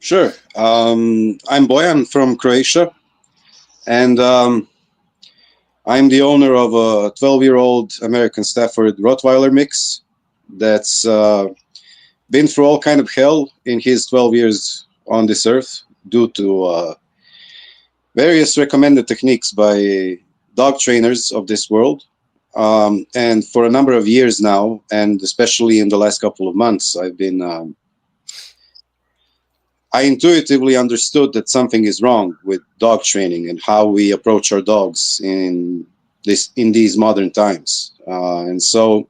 Sure. I'm Bojan from Croatia, and I'm the owner of a 12-year-old American Stafford Rottweiler mix that's been through all kind of hell in his 12 years on this earth due to various recommended techniques by dog trainers of this world. And for a number of years now, and especially in the last couple of months, I intuitively understood that something is wrong with dog training and how we approach our dogs in these modern times. And so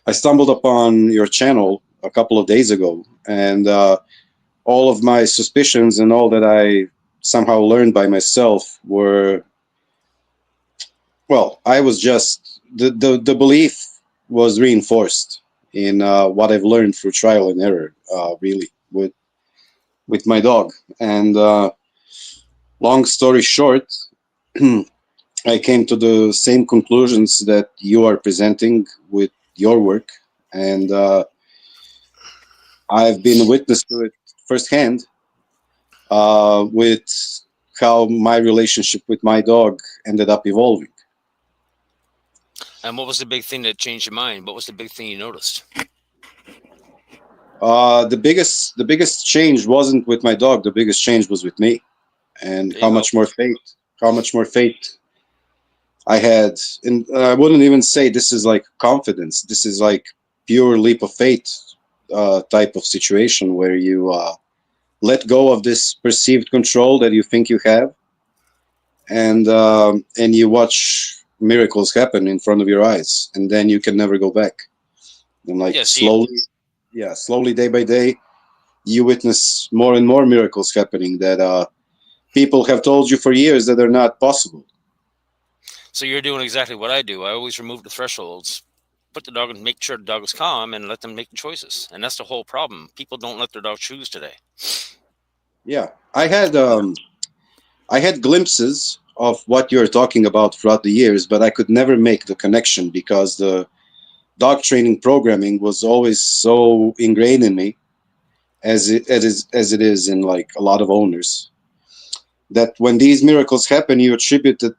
I stumbled upon your channel a couple of days ago, and all of my suspicions and all that I somehow learned by myself were, well, I was just the belief was reinforced in what I've learned through trial and error, really with my dog. And long story short, I came to the same conclusions that you are presenting with your work, and I've been witness to it firsthand with how my relationship with my dog ended up evolving. And what was the big thing that changed your mind? What was the big thing you noticed? The biggest change wasn't with my dog. The biggest change was with me, and There you go. how much more faith I had. And I wouldn't even say this is like confidence. This is like pure leap of faith type of situation where you let go of this perceived control that you think you have, and you watch miracles happen in front of your eyes, and then you can never go back. And like Yeah, see, slowly, yeah, slowly, day by day, you witness more and more miracles happening that people have told you for years that are not possible. so you're doing exactly what I do. I always remove the thresholds, put the dog and make sure the dog is calm and let them make the choices. And that's the whole problem. People don't let their dog choose today. Yeah, I had glimpses of what you're talking about throughout the years, but I could never make the connection because the dog training programming was always so ingrained in me, as it is in like a lot of owners, that when these miracles happen, you attribute the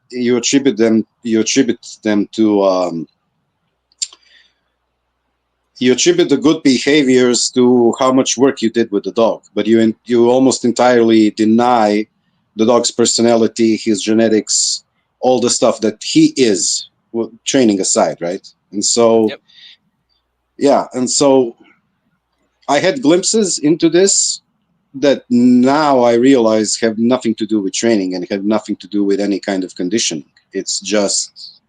good behaviors to how much work you did with the dog, but you almost entirely deny the dog's personality, his genetics, all the stuff that he is, well, training aside, right? And so, Yep. yeah, and so I had glimpses into this that now I realize have nothing to do with training and have nothing to do with any kind of conditioning. It's just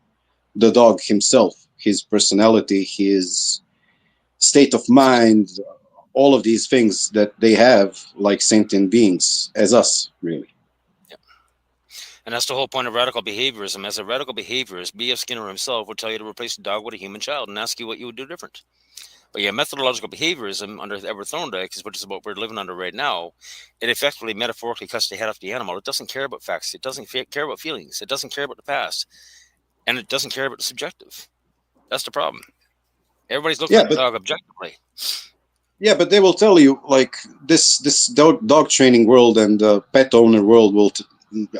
the dog himself, his personality, his state of mind, all of these things that they have like sentient beings as us, really. Yep. And that's the whole point of radical behaviorism. As a radical behaviorist, B.F. Skinner himself would tell you to replace a dog with a human child and ask you what you would do different. But yeah, methodological behaviorism under Edward Thorndike, which is what we're living under right now, it effectively metaphorically cuts the head off the animal. It doesn't care about facts. It doesn't care about feelings. It doesn't care about the past. And it doesn't care about the subjective. That's the problem. Everybody's looking Yeah, at the but dog objectively. they will tell you like this dog training world and pet owner world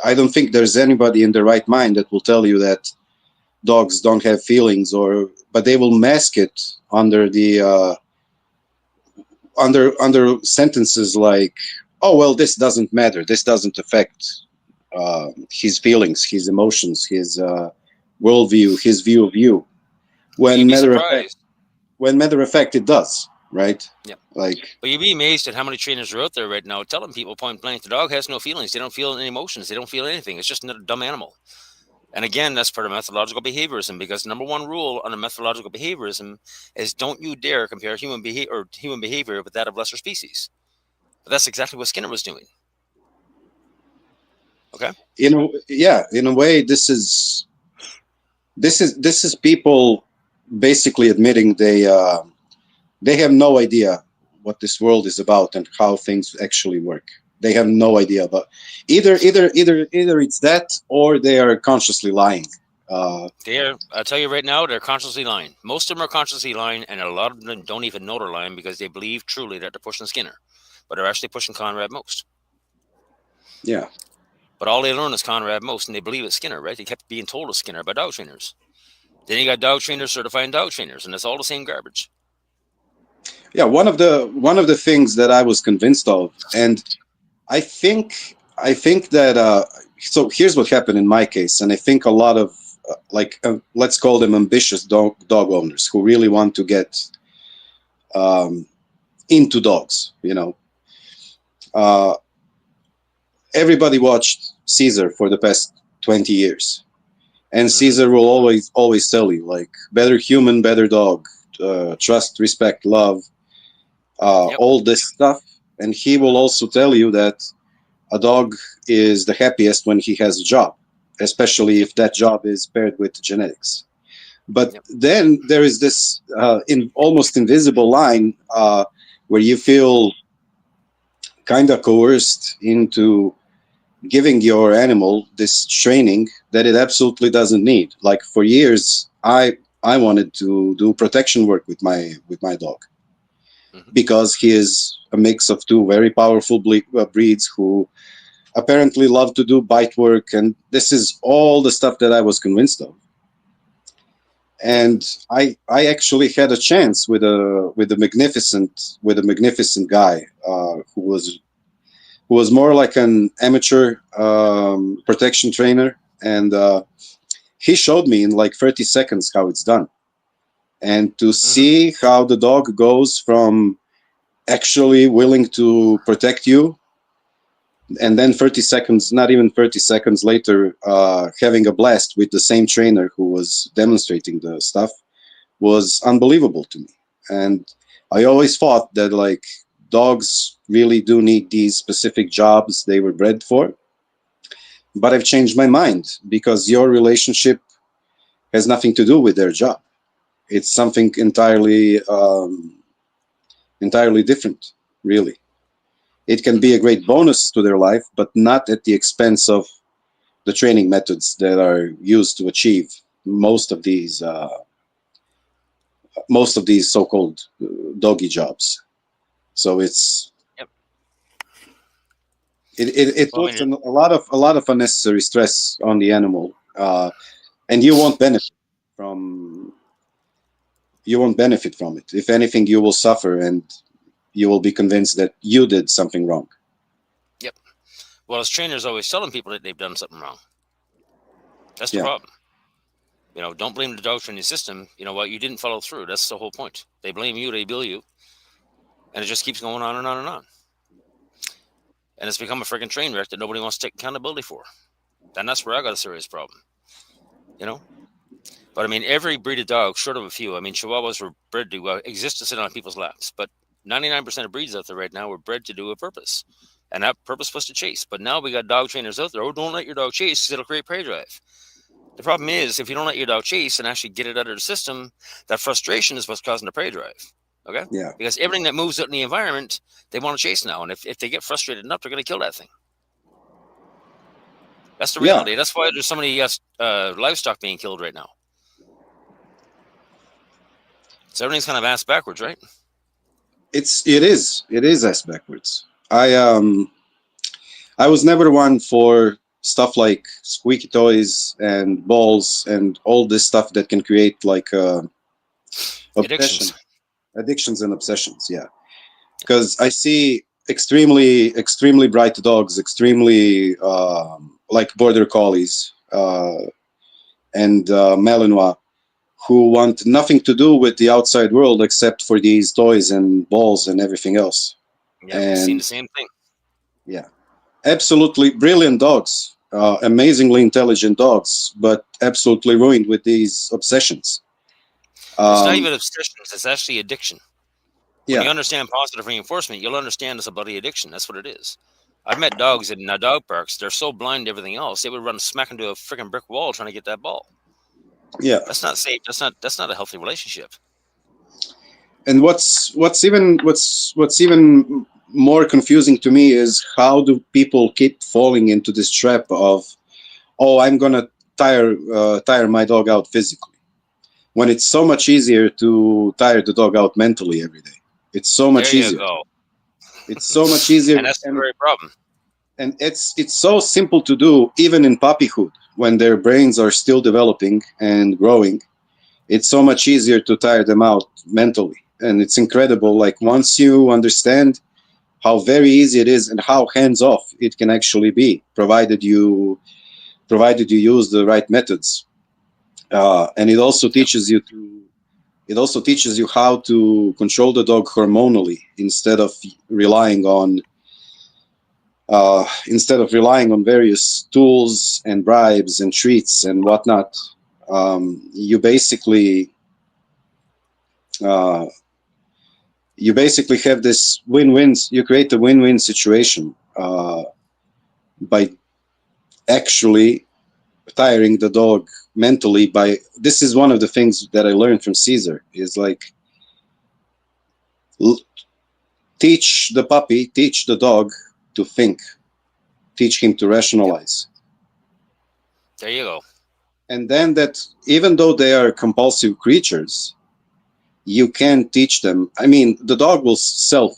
I don't think there's anybody in their right mind that will tell you that dogs don't have feelings, or but they will mask it under the under sentences like, oh well, this doesn't matter, this doesn't affect his feelings, his emotions, his worldview, his view of you, But when you'd be matter of fact surprised. it does, right? Yeah. Like, But you'd be amazed at how many trainers are out there right now telling people point blank the dog has no feelings. They don't feel any emotions. They don't feel anything. It's just another dumb animal. And again, that's part of methodological behaviorism because number one rule under methodological behaviorism is don't you dare compare human behavior with that of lesser species. But that's exactly what Skinner was doing. Okay. in a way, this is people basically admitting they have no idea what this world is about and how things actually work. They have no idea about either it's that, or they are consciously lying. I'll tell you right now, they're consciously lying. Most of them are consciously lying, and a lot of them don't even know they're lying because they believe truly that they're pushing Skinner. but they're actually pushing Conrad most. Yeah. But all they learn is Conrad most, and they believe it's Skinner, right? They kept being told it's Skinner by dog trainers. Then you got dog trainers certifying dog trainers, and it's all the same garbage. Yeah, one of the things that I was convinced of, and I think that so here's what happened in my case, and I think a lot of let's call them ambitious dog owners who really want to get um, into dogs. Uh, everybody watched Caesar for the past 20 years, and Hmm. Caesar will always tell you like better human, better dog, trust, respect, love, Yep. all this stuff, and he will also tell you that a dog is the happiest when he has a job, especially Yep. if that job is paired with genetics. But Yep. then there is this almost invisible line where you feel kind of coerced into giving your animal this training that it absolutely doesn't need. Like for years, I wanted to do protection work with my dog Hmm. because he is a mix of two very powerful breeds who apparently love to do bite work, and this is all the stuff that I was convinced of. Yep. And I actually had a chance with a magnificent guy who was more like an amateur protection trainer, and he showed me in like 30 seconds how it's done, and to Hmm. see how the dog goes from actually willing to protect you, and then 30 seconds, not even 30 seconds later, having a blast with the same trainer who was demonstrating the stuff was unbelievable to me. And I always thought that like dogs really do need these specific jobs they were bred for, but I've changed my mind because your relationship has nothing to do with their job. It's something entirely different, really. It can be Hmm. a great bonus to their life, but not at the expense of the training methods that are used to achieve most of these so-called doggy jobs. So Yep. it Well, I puts mean, a lot of unnecessary stress on the animal, and from you won't benefit from it. If anything, you will suffer, and you will be convinced that you did something wrong. yep. Well, as trainers always telling people that they've done something wrong. That's the Yeah, problem. Don't blame the dog training system. You know what? You didn't follow through. That's the whole point. They blame you, they bill you, and it just keeps going on and on and on. And it's become a freaking train wreck that nobody wants to take accountability for. And that's where I got a serious problem. You know. But I mean, every breed of dog, short of a few, I mean, Chihuahuas were bred to exist to sit on people's laps. But 99% of breeds out there right now were bred to do a purpose. And that purpose was to chase. But now we got dog trainers out there. Oh, don't let your dog chase because it'll create prey drive. The problem is, if you don't let your dog chase and actually get it out of the system, that frustration is what's causing the prey drive. Okay? yeah, Because everything that moves out in the environment, they want to chase now. And if they get frustrated enough, they're going to kill that thing. That's the yeah. reality. That's why there's so many livestock being killed right now. So everything's kind of ass backwards, right? It is ass backwards. I was never one for stuff like squeaky toys and balls and all this stuff that can create like obsession, Addictions. addictions and obsessions. Yeah, because I see extremely bright dogs, extremely like border collies and Malinois, who want nothing to do with the outside world except for these toys and balls and everything else. Yeah, we've seen And the same thing. yeah, absolutely brilliant dogs, amazingly intelligent dogs, but absolutely ruined with these obsessions. It's not Um, even obsessions, it's actually addiction. When you yeah, understand positive reinforcement, you'll understand it's a bloody addiction. That's what it is. I've met dogs in dog parks. They're so blind to everything else, they would run smack into a freaking brick wall trying to get that ball. yeah. That's not safe. That's not a healthy relationship. And what's even more confusing to me is how do people keep falling into this trap of, oh, I'm gonna tire my dog out physically, when it's so much easier to tire the dog out mentally every day. It's so There much you easier. go. It's so much easier, And that's the very problem. and it's so simple to do, even in puppyhood when their brains are still developing and growing. It's so much easier to tire them out mentally, and it's incredible. Like once you understand how very easy it is and how hands off it can actually be, provided you use the right methods. And Yep. it also teaches you how to control the dog hormonally instead of relying on various tools and bribes and treats and whatnot. You basically uh, you basically have this win-wins. You create a win-win situation by actually tiring the dog mentally. By this is one of the things that I learned from Caesar is like l- teach the dog to think, teach him to Yep. rationalize, There you go. and then that even though they are compulsive creatures, you can teach them. I mean, the dog will self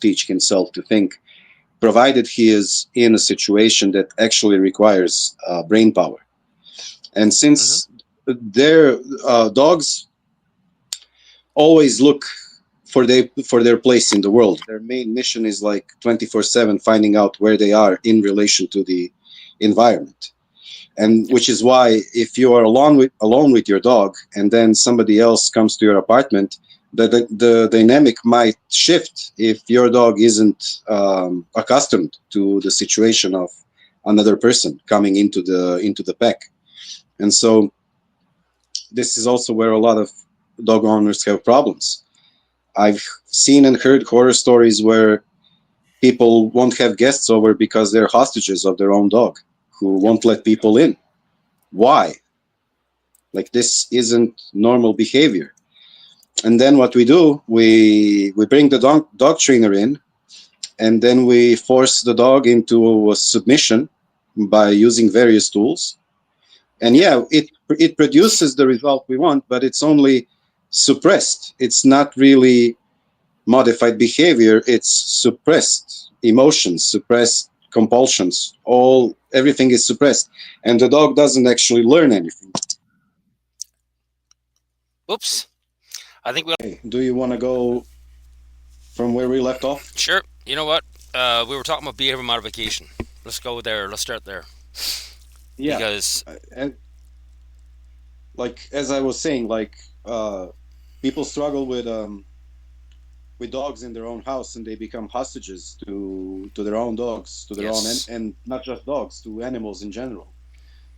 teach himself to think, provided he is in a situation that actually requires brain power. And Hmm. since their dogs always look for their place in the world, their main mission is like 24/7 finding out where they are in relation to the environment. And Yep. which is why if you are alone with your dog and then somebody else comes to your apartment, the dynamic might shift if your dog isn't accustomed to the situation of another person coming into the pack. And so this is also where a lot of dog owners have problems. I've seen and heard horror stories where people won't have guests over because they're hostages of their own dog who Yep. won't let people in. Why? Like this isn't normal behavior. And then what we do, we bring the dog trainer in, and then we force the dog into a submission by using various tools. And Yep. yeah, it produces the result we want, but it's only suppressed. It's not really modified behavior. It's suppressed emotions, suppressed compulsions. Everything is suppressed, and the dog doesn't actually learn anything. Oops. I think we Hey, do you want to go from where we left off? sure. You know what? We were talking about behavior modification. Let's go there. Let's start there Yeah, because and like as I was saying, like people struggle with dogs in their own house, and they become hostages to their own dogs, to their own yes, and not just dogs, to animals in general.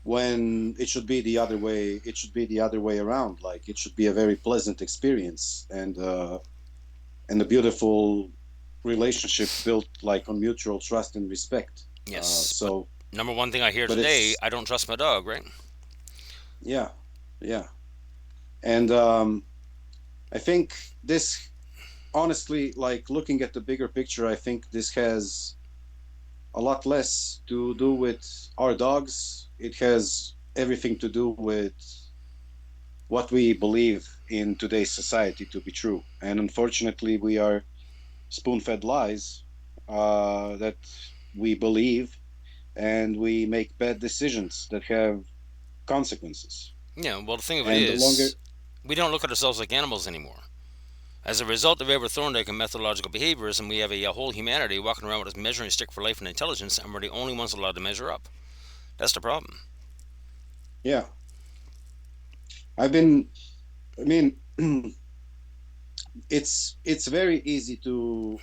When it should be the other way, it should be the other way around. Like it should be a very pleasant experience and a beautiful relationship built like on mutual trust and respect. yes. But So, number one thing I hear but today, it's I don't trust my dog. Right? yeah, yeah, and I think this honestly, like looking at the bigger picture, I think this has a lot less to do with our dogs. It has everything to do with what we believe in today's society to be true. And unfortunately, we are spoon fed lies that we believe, and we make bad decisions that have consequences. Yeah. Well, the thing of it And the longer, is, we don't look at ourselves like animals anymore. As a result of Everthorndike and methodological behaviorism, we have a whole humanity walking around with a measuring stick for life and intelligence, and we're the only ones allowed to measure up. That's the problem. yeah, I've been, I mean, it's very easy to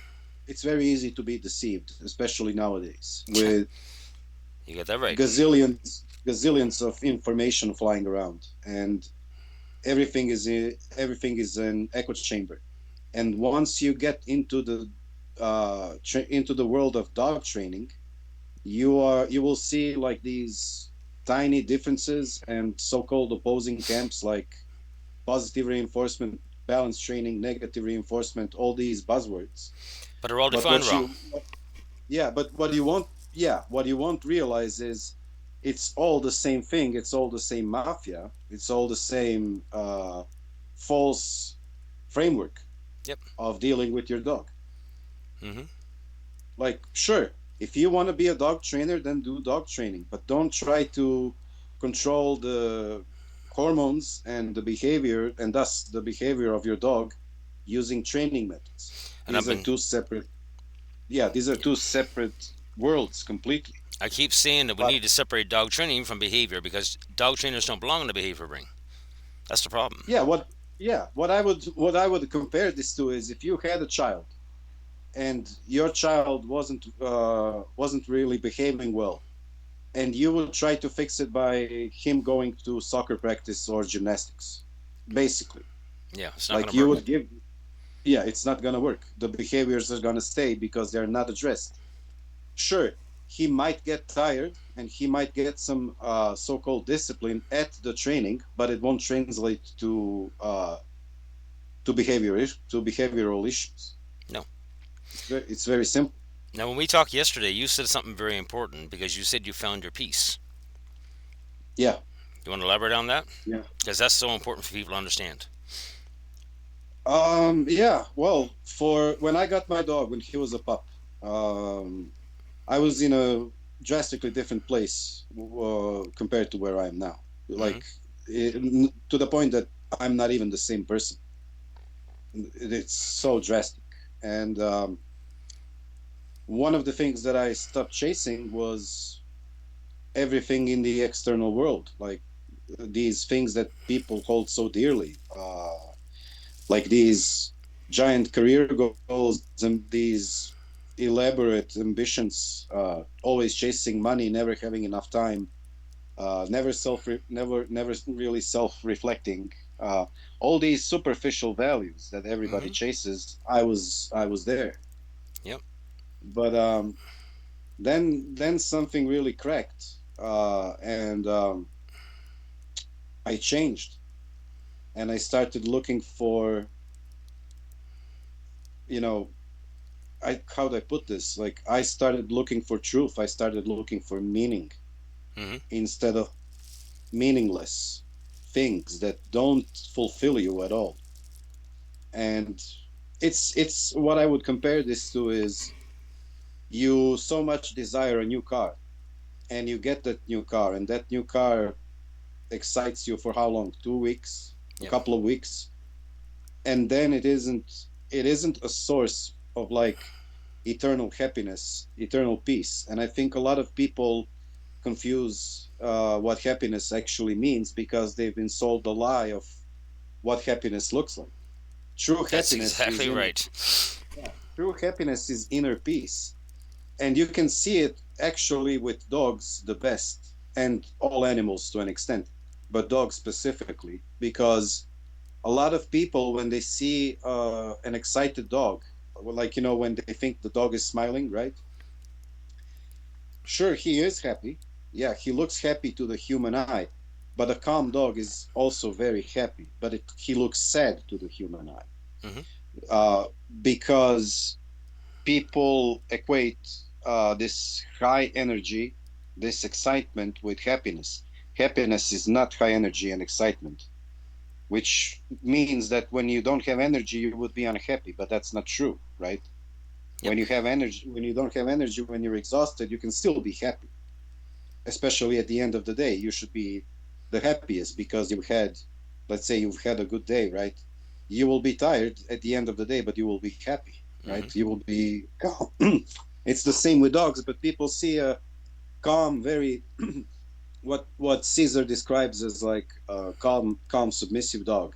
be deceived, especially nowadays with You get that right. gazillions of information flying around, and everything is an echo chamber. And once you get into into the world of dog training, you will see like these tiny differences and so-called opposing camps, like positive reinforcement, balance training, negative reinforcement, all these buzzwords. But they're all But defined wrong. yeah, but what you won't realize is it's all the same thing. It's all the same mafia. It's all the same false framework Yep. of dealing with your dog. Mm-hmm. Like, sure, if you want to be a dog trainer, then do dog training, but don't try to control the hormones and the behavior, and thus the behavior of your dog using training methods. And I've These are been two separate, yeah, these are two separate worlds completely. I keep saying that we But need to separate dog training from behavior because dog trainers don't belong in the behavior ring. That's the problem. yeah, what I would compare this to is if you had a child and your child wasn't really behaving well, and you would try to fix it by him going to soccer practice or gymnastics, basically. Yeah, it's not Like going to you work. would give, yeah, it's not gonna work. The behaviors are gonna stay because they're not addressed. Sure, he might get tired and he might get some so-called discipline at the training, but it won't translate to behavioral issues. No. It's very simple. Now, when we talked yesterday, you said something very important because you said you found your peace. Yeah, You want to elaborate on that? yeah. Because that's so important for people to understand. Yeah. Well, for when I got my dog when he was a pup, um, I was in a drastically different place compared to where I am now. Mm-hmm. Like to the point that I'm not even the same person. It's so drastic. And one of the things that I stopped chasing was everything in the external world, like these things that people hold so dearly, like these giant career goals and these elaborate ambitions, always chasing money, never having enough time, never really self-reflecting. All these superficial values that everybody Mm-hmm. chases, I was there. Yep. But then something really cracked, and I changed, and I started looking for, you know, I how do I put this? Like I started looking for truth. I started looking for meaning Mm-hmm. instead of meaningless things that don't fulfill you at all. And it's what I would compare this to is you so much desire a new car, and you get that new car, and that new car excites you for how long? 2 weeks, a Yep. couple of weeks, and then it isn't a source of like eternal happiness, eternal peace. And I think a lot of people confuse what happiness actually means because they've been sold the lie of what happiness looks like. True That's happiness is exactly inner. right. Yeah. True happiness is inner peace, and you can see it actually with dogs the best, and all animals to an extent, but dogs specifically, because a lot of people when they see an excited dog, like when they think the dog is smiling, right? Sure, he is happy. Yeah, he looks happy to the human eye, but a calm dog is also very happy, but he looks sad to the human eye, Mm-hmm. uh, because people equate this high energy, this excitement with happiness. Happiness is not high energy and excitement, which means that when you don't have energy, you would be unhappy, but that's not true, right? Yep. When you don't have energy, when you're exhausted, you can still be happy, especially at the end of the day. You should be the happiest because let's say you've had a good day, right? You will be tired at the end of the day, but you will be happy, right? Mm-hmm. You will be calm. It's the same with dogs, but people see a calm, very what Caesar describes as like a calm, submissive dog,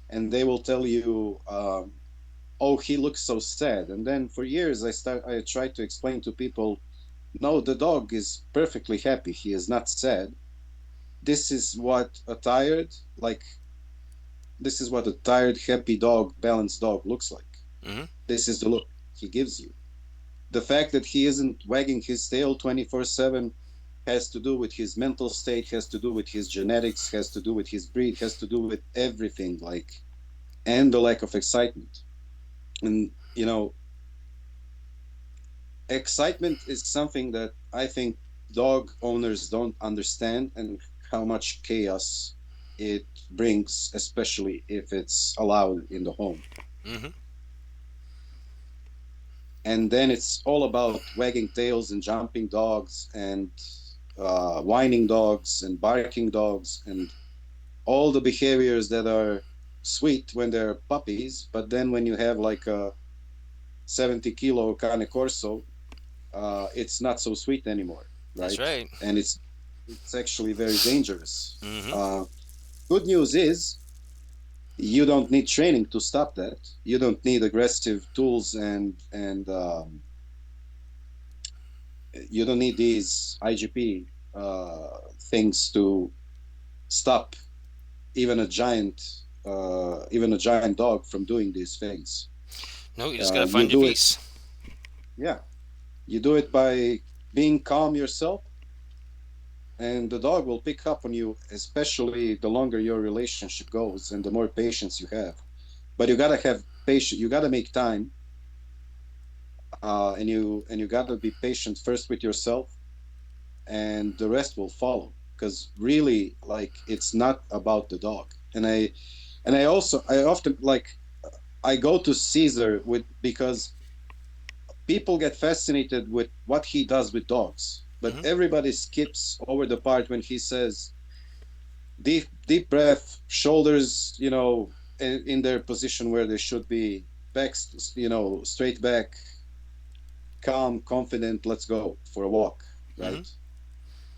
and they will tell you, "Oh, he looks so sad." And then for years, I tried to explain to people, "No, the dog is perfectly happy. He is not sad. This is what a tired, like this is what a tired, happy dog, balanced dog looks like. Mm-hmm. This is the look he gives you. The fact that he isn't wagging his tail 24/7 has to do with his mental state, has to do with his genetics, has to do with his breed, has to do with everything, like, and the lack of excitement. And, excitement is something that I think dog owners don't understand, and how much chaos it brings, especially if it's allowed in the home. Mm-hmm. and then it's all about wagging tails and jumping dogs and whining dogs and barking dogs and all the behaviors that are sweet when they're puppies, but then when you have like a 70-kilo cane corso, it's not so sweet anymore, That's right? right. And it's actually very dangerous. Hmm. Uh, Good news is you don't need training to stop that. You don't need aggressive tools and you don't need these IGP things to stop even a giant dog from doing these things. No, you just got to You find your do it, piece. yeah. You do it by being calm yourself, and the dog will pick up on you, especially the longer your relationship goes and the more patience you have. But you gotta have patience. You gotta make time, and you gotta be patient first with yourself, and the rest will follow. Because really, like, it's not about the dog. I often like I go to Caesar with because people get fascinated with what he does with dogs, but Hmm. everybody skips over the part when he says deep breath, shoulders, in their position where they should be, back, straight back, calm, confident. Let's go for a walk, Hmm. right?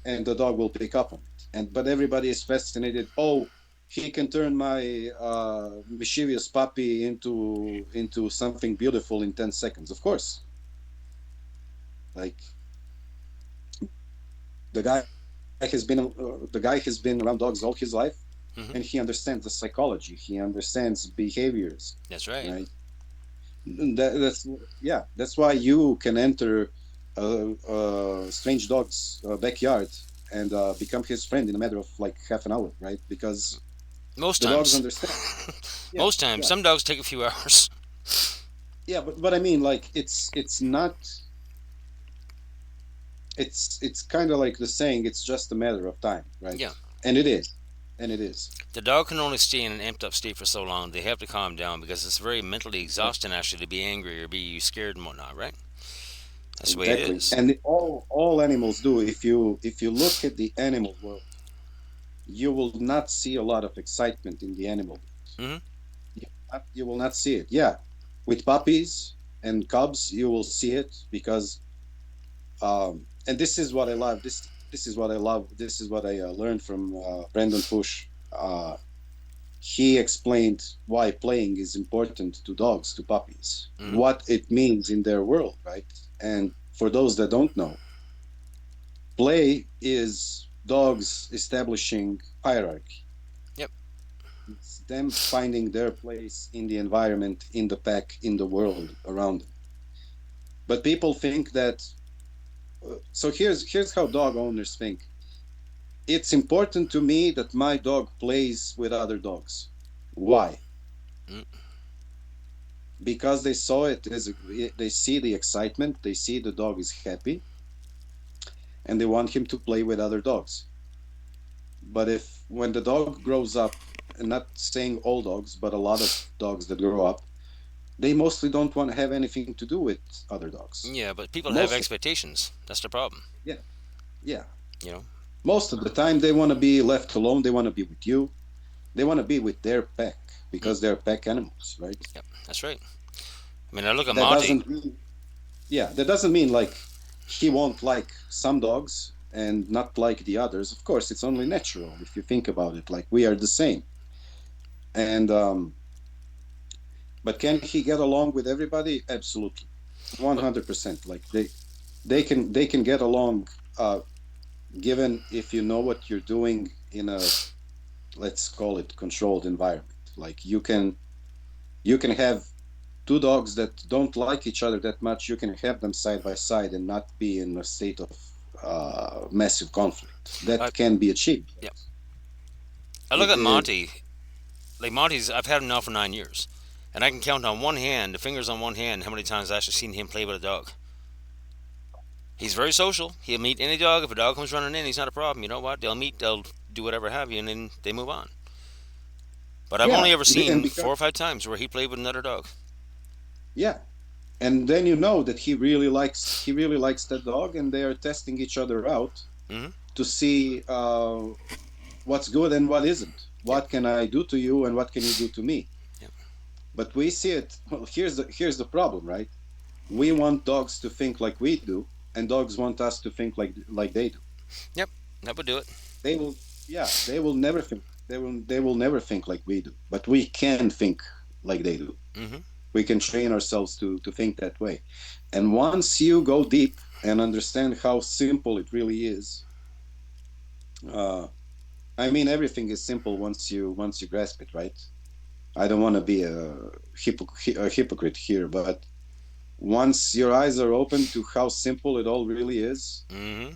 And the dog will pick up on it. And but everybody is fascinated. Oh, he can turn my mischievous puppy into something beautiful in 10 seconds. Of course, like the guy has been around dogs all his life, Hmm. and he understands the psychology. He understands behaviors, That's right. right? That's yeah. That's why you can enter a strange dog's backyard and become his friend in a matter of like half an hour, right? Because Most the dogs times. understand. Yeah, Most times. yeah, Some dogs take a few hours. yeah. But I mean, like, it's not. It's kind of like the saying. It's just a matter of time, right? Yeah. And it is, and it is. The dog can only stay in an amped up state for so long. They have to calm down because it's very mentally Exactly. exhausting actually to be angry or be scared and whatnot, right? That's the way it Exactly. is. And all animals do. If you look at the animal world, you will not see a lot of excitement in the animal world. Hmm. You will not see it. Yeah, with puppies and cubs, you will see it because and this is what I love. This is what I love. This is what I learned from Brandon Fush. He explained why playing is important to dogs, to puppies, Hmm. what it means in their world, right? And for those that don't know, play is dogs establishing hierarchy. Yep. It's them finding their place in the environment, in the pack, in the world around them. But people think that. So here's how dog owners think. It's important to me that my dog plays with other dogs. Why? Mm. Because they saw it as they see the excitement, they see the dog is happy, and they want him to play with other dogs. But if when the dog grows up, and not saying all dogs, but a lot of dogs that grow up, they mostly don't want to have anything to do with other dogs. Yeah, but people have Most of expectations. That's the problem. Yeah, yeah. You know. Most of the time they want to be left alone. They want to be with you. They want to be with their pack Mm. because they're pack animals, right? Yep. That's right. I mean, I look at That Monty. doesn't mean Yeah, that doesn't mean like he won't like some dogs and not like the others. Of course, it's only natural if you think about it. Like we are the same, and but can he get along with everybody? Absolutely, one But hundred percent. Like they can get along, given if you know what you're doing in a, let's call it, controlled environment. Like you can have two dogs that don't like each other that much. You can have them side by side and not be in a state of massive conflict. I, That can be achieved. yeah, But I look it, at it, Monty. Like Monty's, I've had him now for 9 years, and I can count on one hand, the fingers on one hand, how many times I've actually seen him play with a dog. He's very social. He'll meet any dog. If a dog comes running in, he's not a problem. You know what? They'll meet. They'll do whatever have you, and then they move on. But I've yeah, only ever and seen because 4 or 5 times where he played with another dog. yeah, and then you know that he really likes that dog, and they are testing each other out Hmm. to see what's good and what isn't. Yep. What can I do to you, and what can you do to me? Yep. But we see it. Well, here's the problem, right? We want dogs to think like we do, and dogs want us to think like they do. Yep. That would do it. They will, yeah, they will never think like we do, but we can think like they do. Hmm. We can train ourselves to think that way. And once you go deep and understand how simple it really is, uh, I mean, everything is simple once you grasp it, right? I don't want to be a hypocrite here, but once your eyes are open to how simple it all really is, Hmm.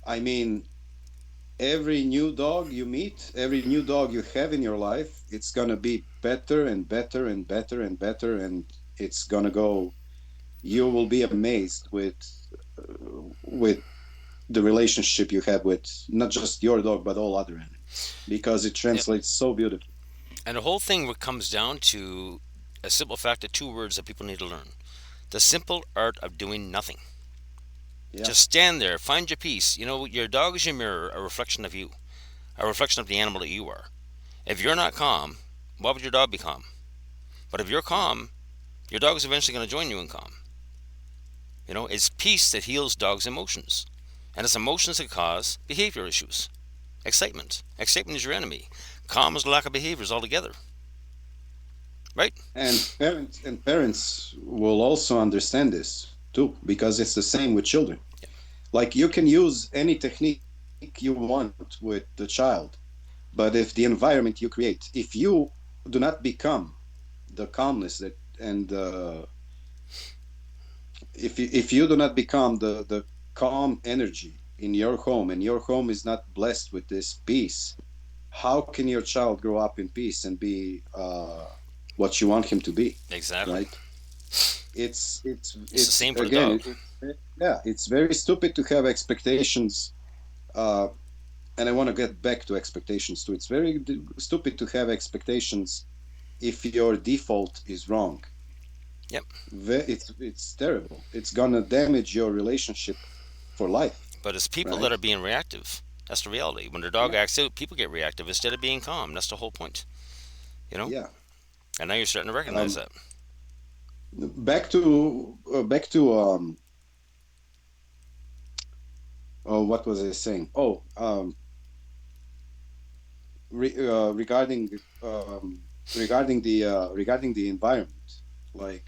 I mean, every new dog you meet, every new dog you have in your life, it's gonna be better and better and better and better, and it's gonna go. You will be amazed with the relationship you have with not just your dog but all other animals because it Yep. translates so beautifully. And the whole thing comes down to a simple fact of two words that people need to learn: the simple art of doing nothing. Yeah, Just stand there, find your peace. You know, your dog is your mirror, a reflection of you, a reflection of the animal that you are. If you're not calm, why would your dog be calm? But if you're yeah. calm, your dog is eventually going to join you in calm. You know, it's peace that heals dogs' emotions. And it's emotions that cause behavior issues. Excitement. Excitement is your enemy. Calm is the lack of behaviors altogether. Right? And parents will also understand this too because it's the same with children. Like you can use any technique you want with the child, but if the environment you create, if you do not become the calmness that and if you do not become the calm energy in your home, and your home is not blessed with this peace, how can your child grow up in peace and be what you want him to be, Exactly. right? It's the It's same for the again dog. yeah, it's very stupid to have expectations, uh, and I want to get back to expectations too. It's very stupid to have expectations if your default is wrong. Yep. It's terrible. It's gonna damage your relationship for life, But it's people that right? are being reactive. That's the reality. When their dog Yeah, acts out, people get reactive instead of being calm. That's the whole point. You know? yeah. And now you're starting to recognize Um, that. back to oh, what was I saying? Oh, regarding regarding the environment, like,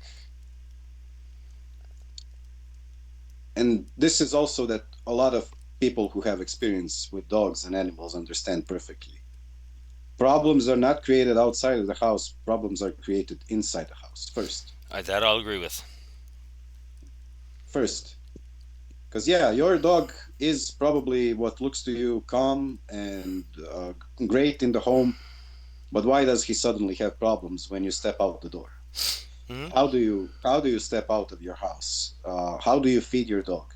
and this is also that a lot of people who have experience with dogs and animals understand perfectly. Problems are not created outside of the house. Problems are created inside the house first. That I'll agree with. First, because yeah, your dog is probably what looks to you calm and great in the home, but why does he suddenly have problems when you step out the door? Hmm. How do you step out of your house? How do you feed your dog?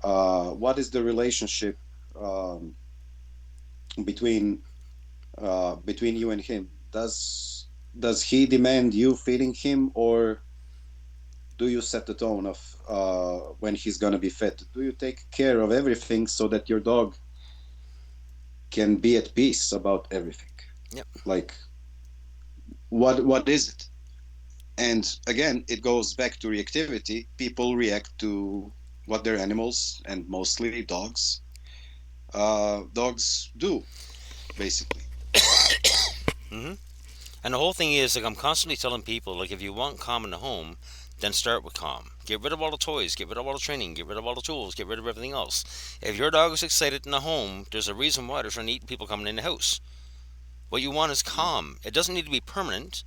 What is the relationship um, between between you and him? Does he demand you feeding him, or do you set the tone of when he's gonna be fed? Do you take care of everything so that your dog can be at peace about everything? Yep. Like, what is it? And again, it goes back to reactivity. People react to what their animals, and mostly dogs do, basically. Hmm. And the whole thing is, like, I'm constantly telling people, like, if you want calm in the home, then start with calm. Get rid of all the toys, get rid of all the training, get rid of all the tools, get rid of everything else. If your dog is excited in the home, there's a reason why there's trying to eat people coming in the house. What you want is Yeah, calm. It doesn't need to be permanent,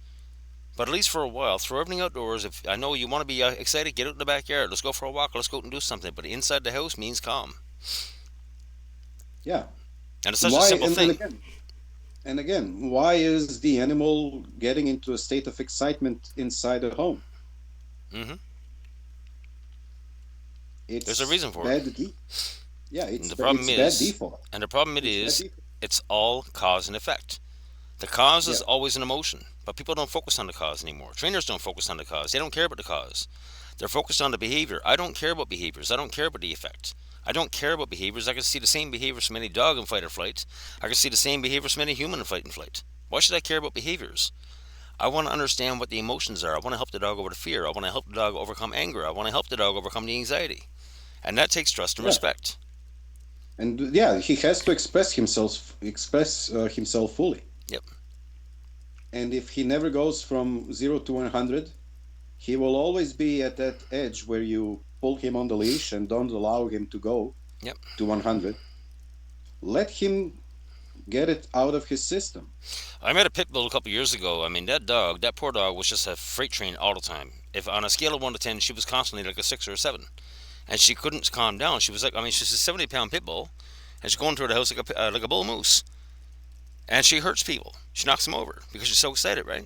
but at least for a while, throw everything outdoors. If I know you want to be excited, get out in the backyard. Let's go for a walk. Let's go out and do something. But inside the house means calm, yeah. and it's such a Why? simple And thing. again, why is the animal getting into a state of excitement inside a home? Hmm. There's a It's reason for it. bad. Yeah, And the problem it's bad is, default. and the problem it It's bad is, default. it's all cause and effect. The cause is Yeah, always an emotion. But people don't focus on the cause anymore. Trainers don't focus on the cause. They don't care about the cause. They're focused on the behavior. I don't care about behaviors. I don't care about the effect. I don't care about behaviors. I can see the same behaviors from any dog in fight or flight. I can see the same behaviors from any human in fight and flight. Why should I care about behaviors? I want to understand what the emotions are. I want to help the dog over the fear. I want to help the dog overcome anger. I want to help the dog overcome the anxiety. And that takes trust and Yeah, respect. and yeah, he has to express himself fully. Yep. And if he never goes from 0 to 100, he will always be at that edge where you pull him on the leash and don't allow him to go Yep. to 100. Let him get it out of his system. I met a pit bull a couple years ago. I mean, that dog, that poor dog, was just a freight train all the time. If on a scale of 1 to 10, she was constantly like a 6 or a 7, and she couldn't calm down. She was like, I mean, she's a 70-pound pit bull, and she's going through the house like a bull moose, and she hurts people. She knocks them over because she's so excited, right?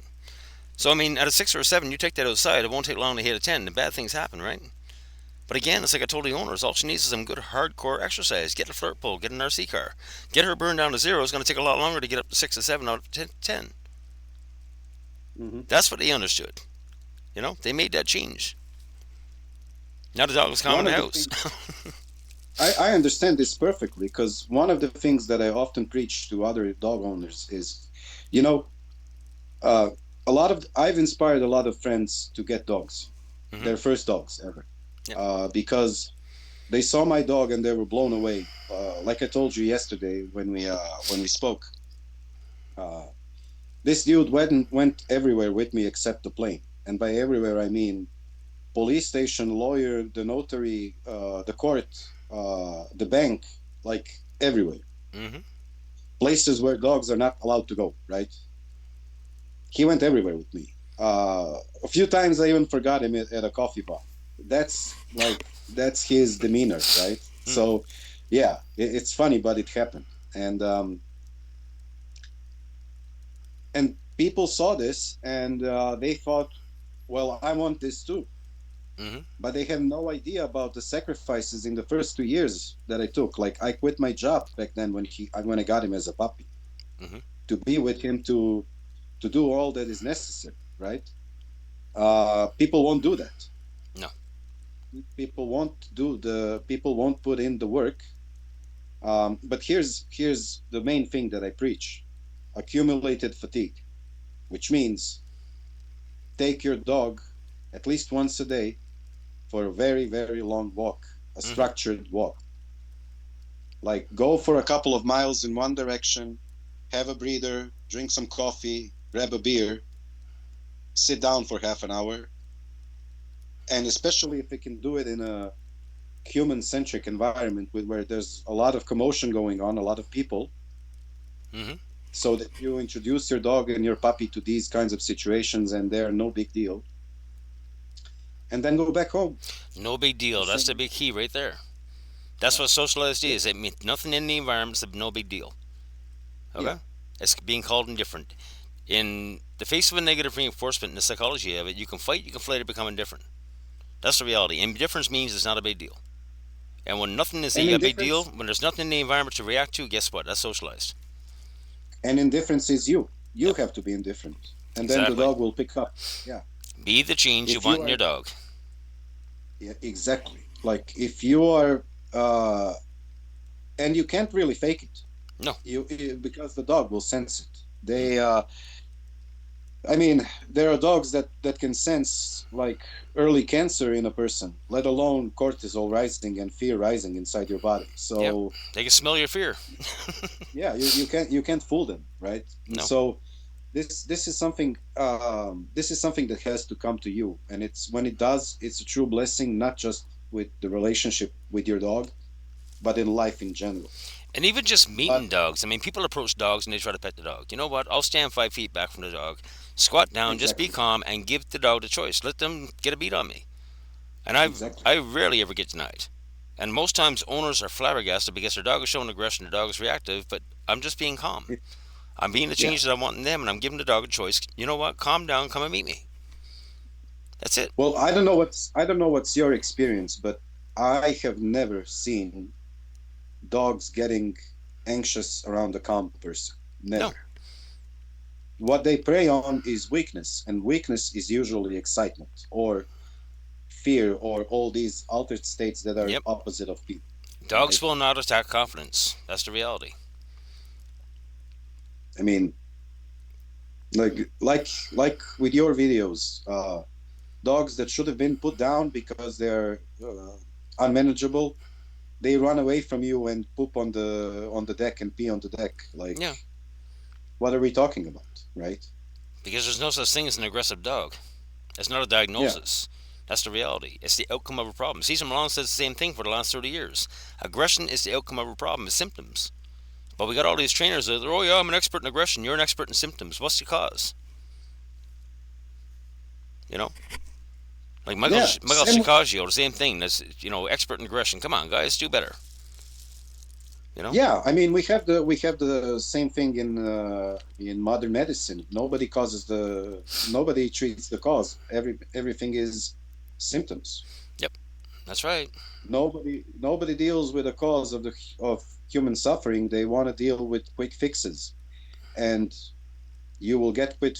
So I mean, at a 6 or a 7, you take that outside. It won't take long to hit a 10. And bad things happen, right? But again, it's like I told the owners, all she needs is some good hardcore exercise. Get a flirt pole, get an RC car, get her burned down to 0. It's going to take a lot longer to get up to 6 or 7 out of 10. Hmm. That's what they understood. They made that change. Now the dog is calm in One the of the house. things I understand this perfectly because one of the things that I often preach to other dog owners is, you know, uh, I've inspired a lot of friends to get dogs, Hmm. their first dogs ever, Yep. because they saw my dog and they were blown away. Like I told you yesterday when we spoke, uh, this dude went everywhere with me except the plane, and by everywhere I mean police station, lawyer, the notary, the court, the bank, like everywhere. Hmm. Places where dogs are not allowed to go, right? He went everywhere with me. A few times I even forgot him at a coffee bar. That's his demeanor, right? So, yeah, it's funny, but it happened, and people saw this and they thought, well, I want this too, Hmm. but they have no idea about the sacrifices in the first 2 years that I took. Like I quit my job back then when I got him as a puppy Hmm. to be with him to do all that is necessary, right? People won't do that. No. People won't put in the work. But here's the main thing that I preach: accumulated fatigue, which means take your dog at least once a day for a very very long walk, a Hmm. structured walk. Like go for a couple of miles in one direction, have a breather, drink some coffee, grab a beer, sit down for half an hour, and especially if we can do it in a human centric environment where there's a lot of commotion going on, a lot of people, Hmm. so that you introduce your dog and your puppy to these kinds of situations and they're no big deal, and then go back home. No big The deal. That's the same. big key right there. That's Yeah. what socialized Yeah. is. It means nothing in the environment is no big deal. Yeah. Okay? It's being called indifferent. In the face of a negative reinforcement in the psychology of it, you can fight, you can flight, or become indifferent. That's the reality. Indifference means it's not a big deal. And when nothing is And a big deal, indifference when there's nothing in the environment to react to, guess what? That's socialized. and indifference is you Yep. have to be indifferent, and then the Exactly. dog will pick up. Yeah. Be the change you If you want in your are, dog. yeah, exactly, like if you are, and you can't really fake it, No. because the dog will sense it. I mean, there are dogs that can sense like early cancer in a person, let alone cortisol rising and fear rising inside your body. Yep. So They can smell your fear. yeah, you can't fool them, right? And No. so this is something that has to come to you, and it's when it does, it's a true blessing, not just with the relationship with your dog, but in life in general. And even just But meeting dogs. I mean, people approach dogs and they try to pet the dog. You know what? I'll stand 5 feet back from the dog, squat down, just be exactly, calm, and give the dog the choice. Let them get a beat on me. And exactly. I rarely ever get denied. And most times owners are flabbergasted because their dog is showing aggression, their dog is reactive, but I'm just being calm. It, I'm being the yeah. change that I want in them, and I'm giving the dog a choice. You know what? Calm down, come and meet me. That's it. Well, I don't know what's your experience, but I have never seen dogs getting anxious around a calm person. No, Never. what they prey on is weakness, and weakness is usually excitement or fear or all these altered states that are Yep. opposite of peace, Dogs right? will not attack confidence. That's the reality. I mean, like with your videos, dogs that should have been put down because they're unmanageable, they run away from you and poop on the deck and pee on the deck. Like, Yeah. what are we talking about, right? Because there's no such thing as an aggressive dog. It's not a Yeah, diagnosis. That's the reality. It's the outcome of a problem. Cesar Millan says the same thing for the last 30 years. Aggression is the outcome of a problem, it's symptoms. But we got all these trainers that are, oh yeah, I'm an expert in aggression. You're an expert in symptoms. What's the cause? You know, like yeah. Michael Same. Shikaggio, the same thing. That's expert in aggression. Come on, guys, do better. You know. Yeah, I mean, we have the same thing in modern medicine. Nobody treats the cause. Everything is symptoms. Yep, that's right. Nobody deals with the cause of human suffering. They want to deal with quick fixes, and you will get quick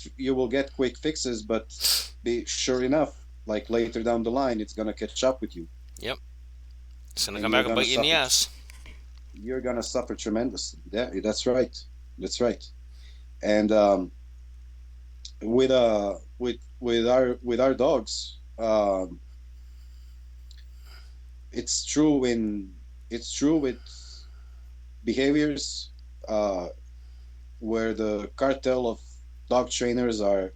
fixes, but be sure enough, like later down the line, it's gonna catch up with you, Yep, it's gonna and come back and bite you in the ass. you're gonna suffer tremendously. Yeah, that's right. That's right. And with our dogs, it's true in it's true with behaviors where the cartel of dog trainers are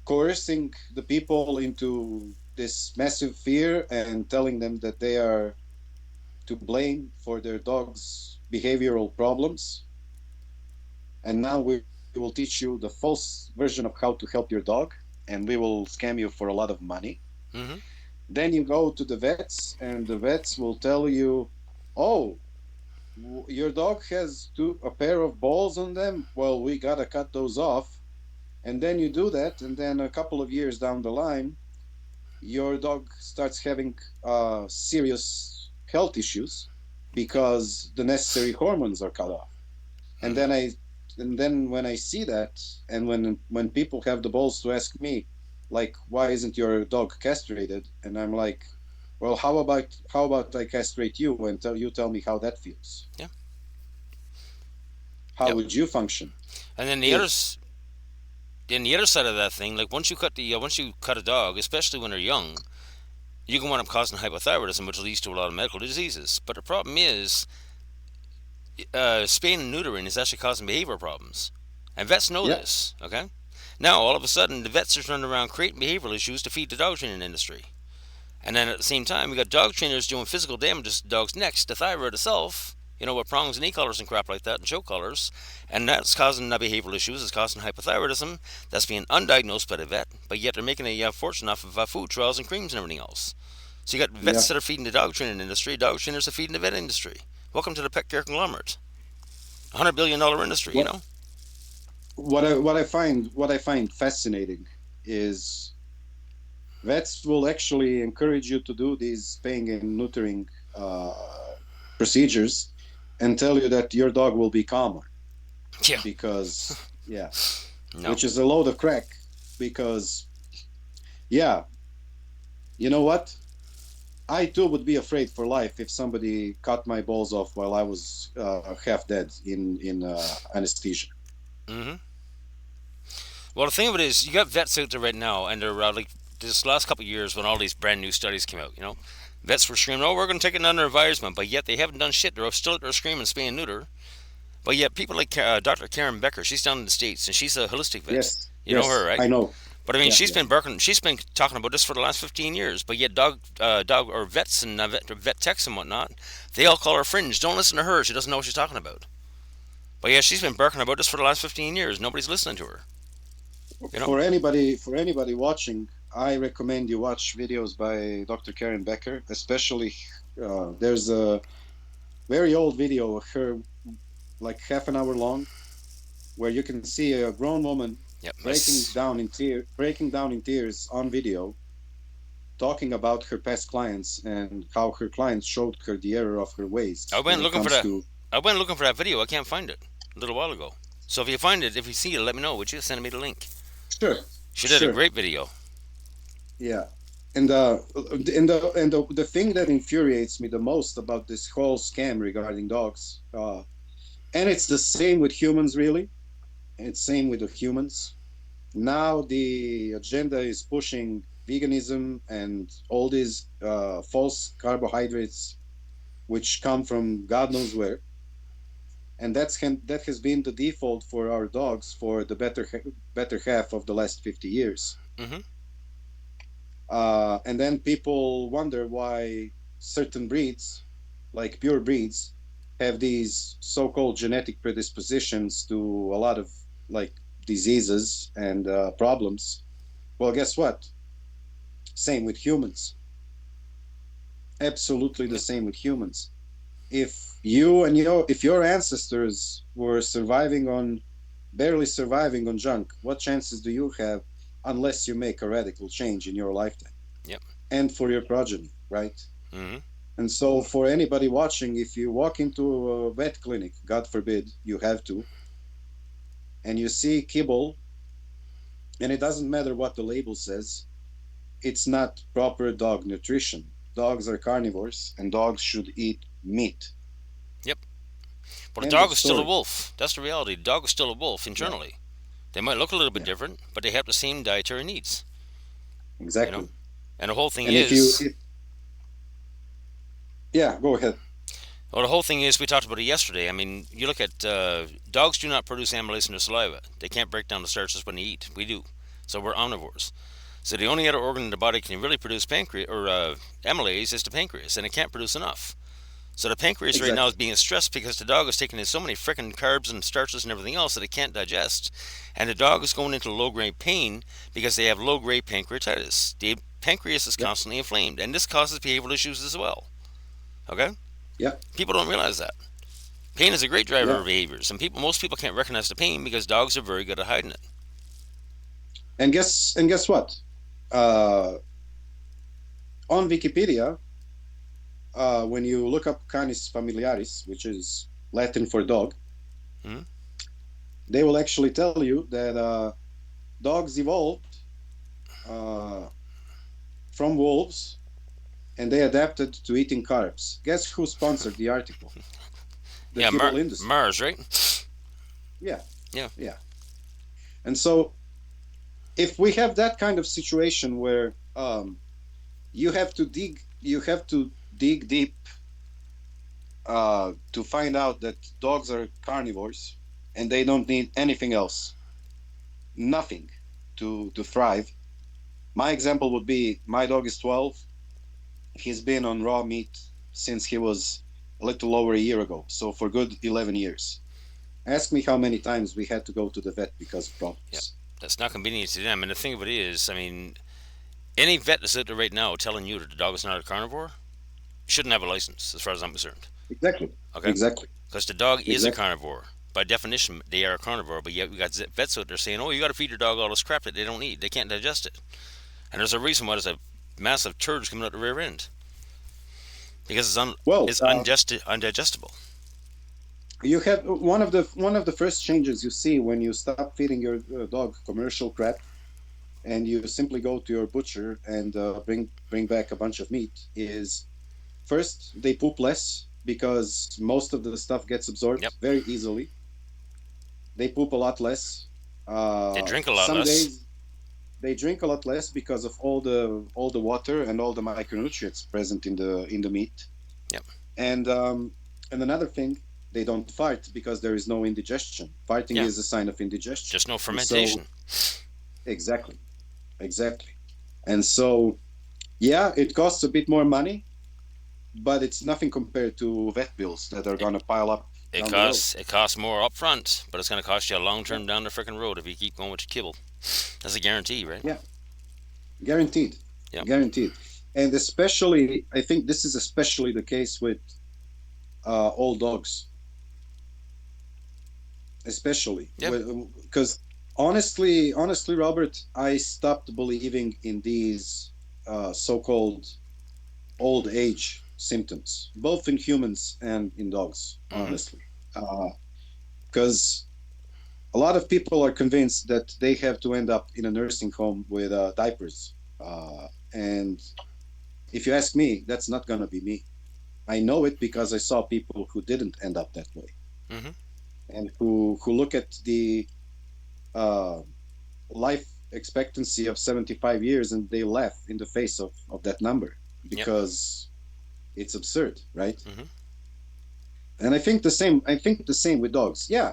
coercing the people into this massive fear and telling them that they are to blame for their dog's behavioral problems. And now we will teach you the false version of how to help your dog, and we will scam you for a lot of money. Mm-hmm. Then you go to the vets, and the vets will tell you, oh, your dog has a pair of balls on them. Well, we got to cut those off. And then you do that, and then a couple of years down the line, your dog starts having serious health issues because the necessary hormones are cut off. And Mm-hmm. then when I see that, and when people have the balls to ask me, like, why isn't your dog castrated? And I'm like, well, how about I castrate you and tell me how that feels? Yeah. How Yep. would you function And then if the other side of that thing, like once you cut a dog, especially when they're young, you can wind up causing hypothyroidism, which leads to a lot of medical diseases. But the problem is, spaying and neutering is actually causing behavior problems, and vets know yeah, this. Okay, now all of a sudden the vets are running around creating behavioral issues to feed the dog training industry, and then at the same time we got dog trainers doing physical damage to dogs' necks, to thyroid itself. With prongs and e-collars and crap like that, and choke collars, and that's causing behavioral issues. It's causing hypothyroidism that's being undiagnosed by the vet, but yet they're making a fortune off of food trials and creams and everything else. So you got yeah. vets that are feeding the dog training industry, dog trainers are feeding the vet industry. Welcome to the pet care conglomerate. $100 billion industry, you What know? what I find fascinating is vets will actually encourage you to do these spaying and neutering procedures and tell you that your dog will be calmer Yeah. because, yeah, No. which is a load of crack. Because, yeah, you know what? I too would be afraid for life if somebody cut my balls off while I was half dead in anesthesia. Mm-hmm. Well, the thing of it is, you got vets out there right now, and they're like this last couple of years when all these brand new studies came out. Vets were screaming, "Oh, we're going to take it under advisement," but yet they haven't done shit. They're still out there screaming, spay and neuter. But yet people like Dr. Karen Becker, she's down in the states, and she's a holistic vet. Yes, You know her, yes, right? I know. But I mean, Yeah, she's yeah, been working. She's been talking about this for the last 15 years. But yet, dog or vets and vet techs and whatnot, they all call her fringe. Don't listen to her. She doesn't know what she's talking about. But yeah, she's been barking about this for the last 15 years. Nobody's listening to her. You know? for anybody watching, I recommend you watch videos by Dr. Karen Becker. Especially, there's a very old video of her, like half an hour long, where you can see a grown woman Yep. breaking down in tears on video, talking about her past clients and how her clients showed her the error of her I ways when went it looking for comes that. to. I went looking for that video. I can't find it. A little while ago. So if you find it, if you see it, let me know. Would you send me the link? Sure, She did a sure. great video. Yeah. And the thing that infuriates me the most about this whole scam regarding dogs, and it's the same with humans, really. It's same with the humans. Now the agenda is pushing veganism and all these false carbohydrates, which come from God knows where, and that has been the default for our dogs for the better half of the last 50 years. Mm-hmm. And then people wonder why certain breeds, like pure breeds, have these so-called genetic predispositions to a lot of like diseases and problems. Well, guess what? Same with humans. Absolutely the Yep. same with humans. If your ancestors were surviving on barely surviving on junk, what chances do you have unless you make a radical change in your lifetime Yep. and for your progeny, right? Mm-hmm. And so, for anybody watching, if you walk into a vet clinic, God forbid you have to, and you see kibble, and it doesn't matter what the label says, it's not proper dog nutrition. Dogs are carnivores, and dogs should eat meat. Yep. But a End of dog is still a story. wolf. That's the reality. The dog is still a wolf Yeah, internally. They might look a little bit yeah, different, but they have the same dietary needs. You know. exactly. And the whole thing And if you, is, if, yeah, go ahead. well, the whole thing is, we talked about it yesterday. I mean, you look at dogs do not produce amylase in their saliva. They can't break down the starches when they eat. We do. So we're omnivores. So the only other organ in the body can really produce pancreas or amylase is the pancreas, and it can't produce enough. So the pancreas right now is Exactly. being stressed because the dog is taking in so many freaking carbs and starches and everything else that it can't digest, and the dog is going into low-grade pain because they have low-grade pancreatitis. The pancreas is Yep. constantly inflamed, and this causes behavioral issues as well. Okay, Yeah. people don't realize that pain is a great driver Yeah. of behaviors, and most people can't recognize the pain because dogs are very good at hiding it. And guess what? Uh, on Wikipedia, when you look up Canis familiaris, which is Latin for dog, Hmm? they will actually tell you that dogs evolved uh, from wolves and they adapted to eating carbs. Guess who sponsored the article? The Yeah, kibble industry. Mars, right? Yeah, Yeah. yeah. And so, if we have that kind of situation where you have to dig deep to find out that dogs are carnivores and they don't need anything else, nothing to thrive. My example would be my dog is 12. He's been on raw meat since he was a little over a year ago, so for good 11 years. Ask me how many times we had to go to the vet because of Yeah, problems. that's not convenient to them. And the thing of it is, I mean, any vet that's out there right now telling you that the dog is not a carnivore shouldn't have a license, as far as I'm concerned. Exactly. Okay, Exactly. because the dog is a Exactly. carnivore. By definition, they are a carnivore, but yet we got vets out there saying, "Oh, you got to feed your dog all this crap that they don't eat. They can't digest it." And there's a reason why there's a massive turd coming out the rear end because Well, it's undigestible. you have one of the first changes you see when you stop feeding your dog commercial crap and you simply go to your butcher and bring back a bunch of meat is first they poop less because most of the stuff gets absorbed Yep, very easily. They poop a lot less. they drink a lot Some less. days they drink a lot less because of all the water and all the micronutrients present in the meat. Yep, And another thing, they don't fart because there is no indigestion. Farting yeah, is a sign of indigestion. just no And so, fermentation. exactly, exactly. And so, yeah, it costs a bit more money, but it's nothing compared to vet bills that are It, going to pile up it down the road. costs more up front, but it's going to cost you a long Yeah, term down the freaking road if you keep going with your kibble. That's a guarantee, right? yeah, guaranteed, Yep. guaranteed. And especially, I think this is especially the case with old dogs, especially Yep. because honestly, Robert, I stopped believing in these so-called old age symptoms, both in humans and in dogs, Mm-hmm. honestly. Because a lot of people are convinced that they have to end up in a nursing home with diapers. And if you ask me, that's not going to be me. I know it because I saw people who didn't end up that way, Hmm. and who look at the uh, life expectancy of 75 years and they laugh in the face of that number Yep. because it's absurd, right? Hmm. And I think the same with dogs. Yeah,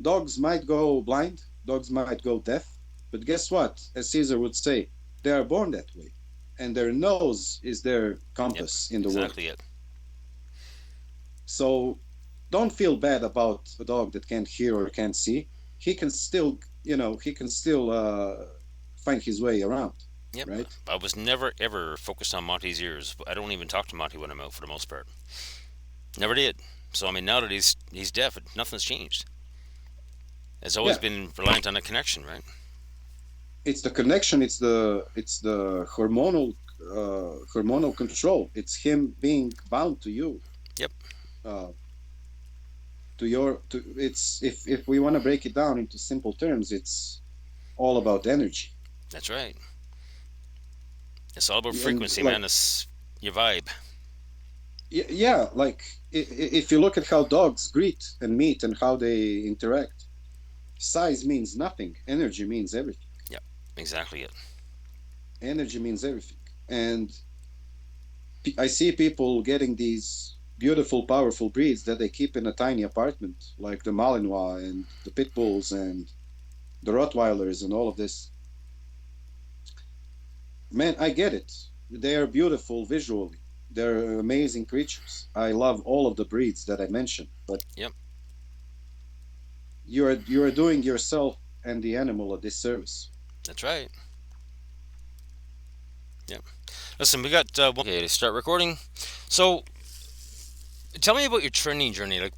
dogs might go blind, dogs might go deaf, but guess what? As Caesar would say, they are born that way, and their nose is their Yep. compass in the world. Exactly it. So don't feel bad about a dog that can't hear or can't see. He can still, he can still find his way around, Yep. right? I was never ever focused on Monty's ears. I don't even talk to Monty when I'm out for the most part. Never did. So I mean, now that he's deaf, nothing's changed. It's always Yeah, been reliant on that connection, right? it's the connection. It's the hormonal control. It's him being bound to you. Yep. Uh, it's if we want to break it down into simple terms, it's all about energy. That's right. It's all about And frequency, like, man. It's your vibe. yeah, like if you look at how dogs greet and meet and how they interact, size means nothing. Energy means everything. Yep. Exactly it. Energy means everything. And I see people getting these beautiful, powerful breeds that they keep in a tiny apartment, like the Malinois and the Pit Bulls and the Rottweilers and all of this. Man, I get it. They are beautiful visually. They're amazing creatures. I love all of the breeds that I mentioned, but Yep. you are doing yourself and the animal a disservice. That's right. Yep. Listen, we got okay to start recording. So, tell me about your training journey. Like,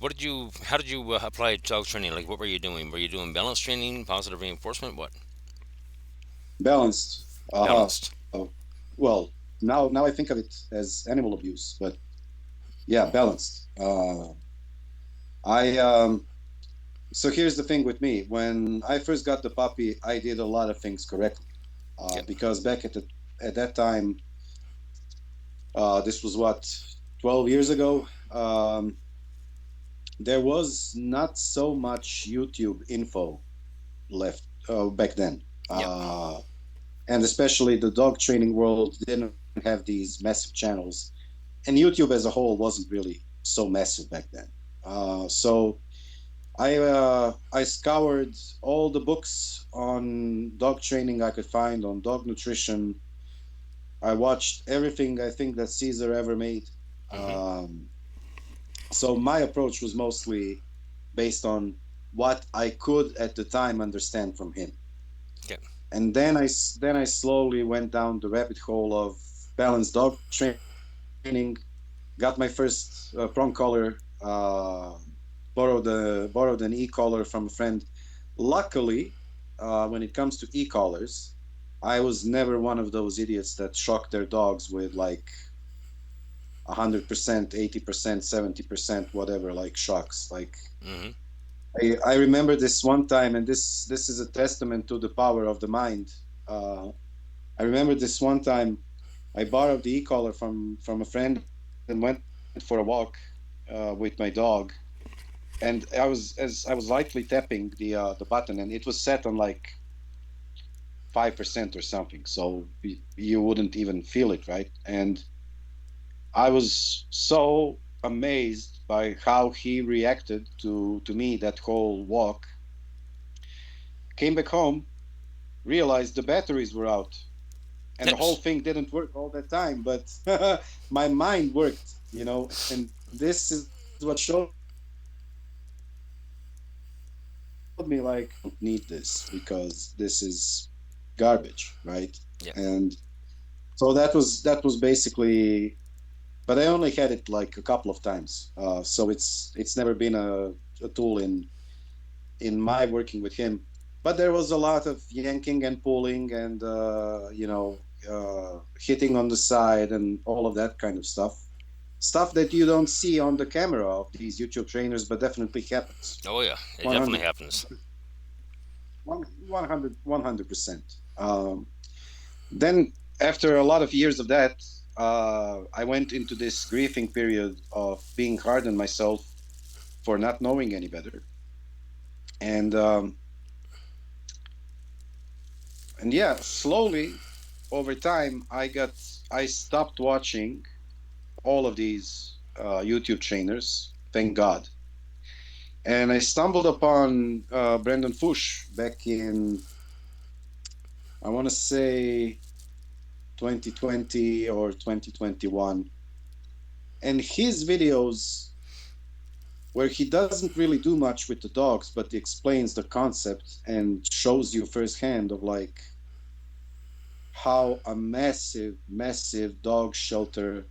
how did you apply dog training? Like, what were you doing? Were you doing balance training, positive reinforcement? What? Balanced. Balanced. Well, now I think of it as animal abuse, but yeah, balanced. I So here's the thing with me. When I first got the puppy, I did a lot of things correctly. Yep. Because back at that time, this was what 12 years ago. There was not so much YouTube info left back then, Yep. and especially the dog training world didn't have these massive channels, and YouTube as a whole wasn't really so massive back then. So I scoured all the books on dog training I could find on dog nutrition. I watched everything I think that Caesar ever made. Mm-hmm. Um, so my approach was mostly based on what I could at the time understand from him. Yep. And then I slowly went down the rabbit hole of balanced dog training. Got my first prong collar. Borrowed an e-collar from a friend. Luckily, when it comes to e-collars, I was never one of those idiots that shock their dogs with like 100%, 80%, 70%, whatever, like shocks. Like Mm-hmm. I remember this one time, and this is a testament to the power of the mind. Uh, I remember this one time I borrowed the e-collar from a friend and went for a walk with my dog, and I was lightly tapping the button, and it was set on like 5% or something, so you wouldn't even feel it, right? And I was so amazed by how he reacted to me that whole walk. Came back home, realized the batteries were out, and the whole Yes. thing didn't work all that time, but my mind worked, and this is what showed me like I don't need this because this is garbage, right? And so Yep. that was basically, but I only had it like a couple of times. So it's never been a tool in my working with him. But there was a lot of yanking and pulling and hitting on the side and all of that kind of stuff that you don't see on the camera of these YouTube trainers, but definitely happens. Oh yeah, it definitely 100. happens. 100%. Then after a lot of years of that, I went into this grieving period of being hard on myself for not knowing any better. And and yeah, slowly over time, I stopped watching all of these YouTube trainers. Thank God. And I stumbled upon Brendan Fush back in, I want to say, 2020 or 2021. And his videos, where he doesn't really do much with the dogs, but he explains the concept and shows you firsthand of like how a massive, massive dog shelter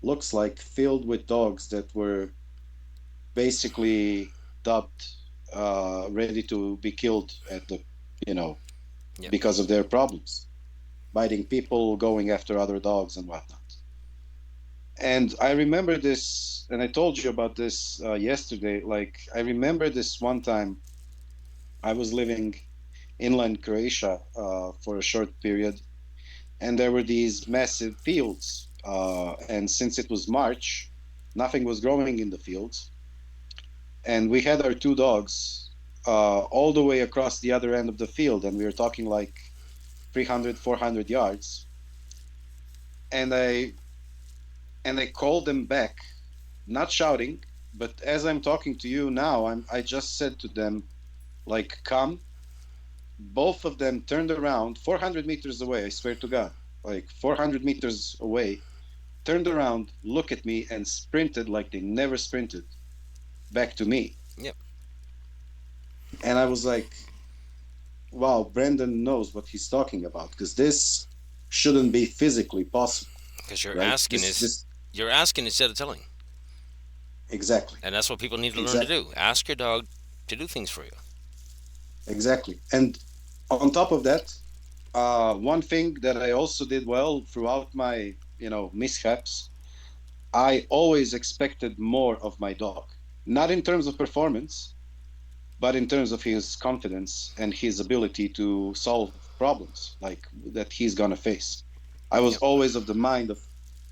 looks like, filled with dogs that were basically dubbed, ready to be killed at the, you know, Yep. because of their problems, biting people, going after other dogs, and whatnot. And I remember this, and I told you about this yesterday. Like, I remember this one time I was living inland Croatia for a short period, and there were these massive fields. And since it was March, nothing was growing in the fields. And we had our two dogs all the way across the other end of the field, and we were talking like 300, 400 yards. And I called them back, not shouting, but as I'm talking to you now, I just said to them, like, come. Both of them turned around 400 meters away, I swear to God, like 400 meters away, turned around, looked at me, and sprinted like they never sprinted back to me. Yep. And I was like, wow, Brandon knows what he's talking about, because this shouldn't be physically possible, Because right? This, you're asking instead of telling, exactly, and that's what people need to learn to exactly, do. Ask your dog to do things for you. exactly. And on top of that, one thing that I also did well throughout my, mishaps, I always expected more of my dog. Not in terms of performance, but in terms of his confidence and his ability to solve problems like that he's gonna face. I was Yep. always of the mind of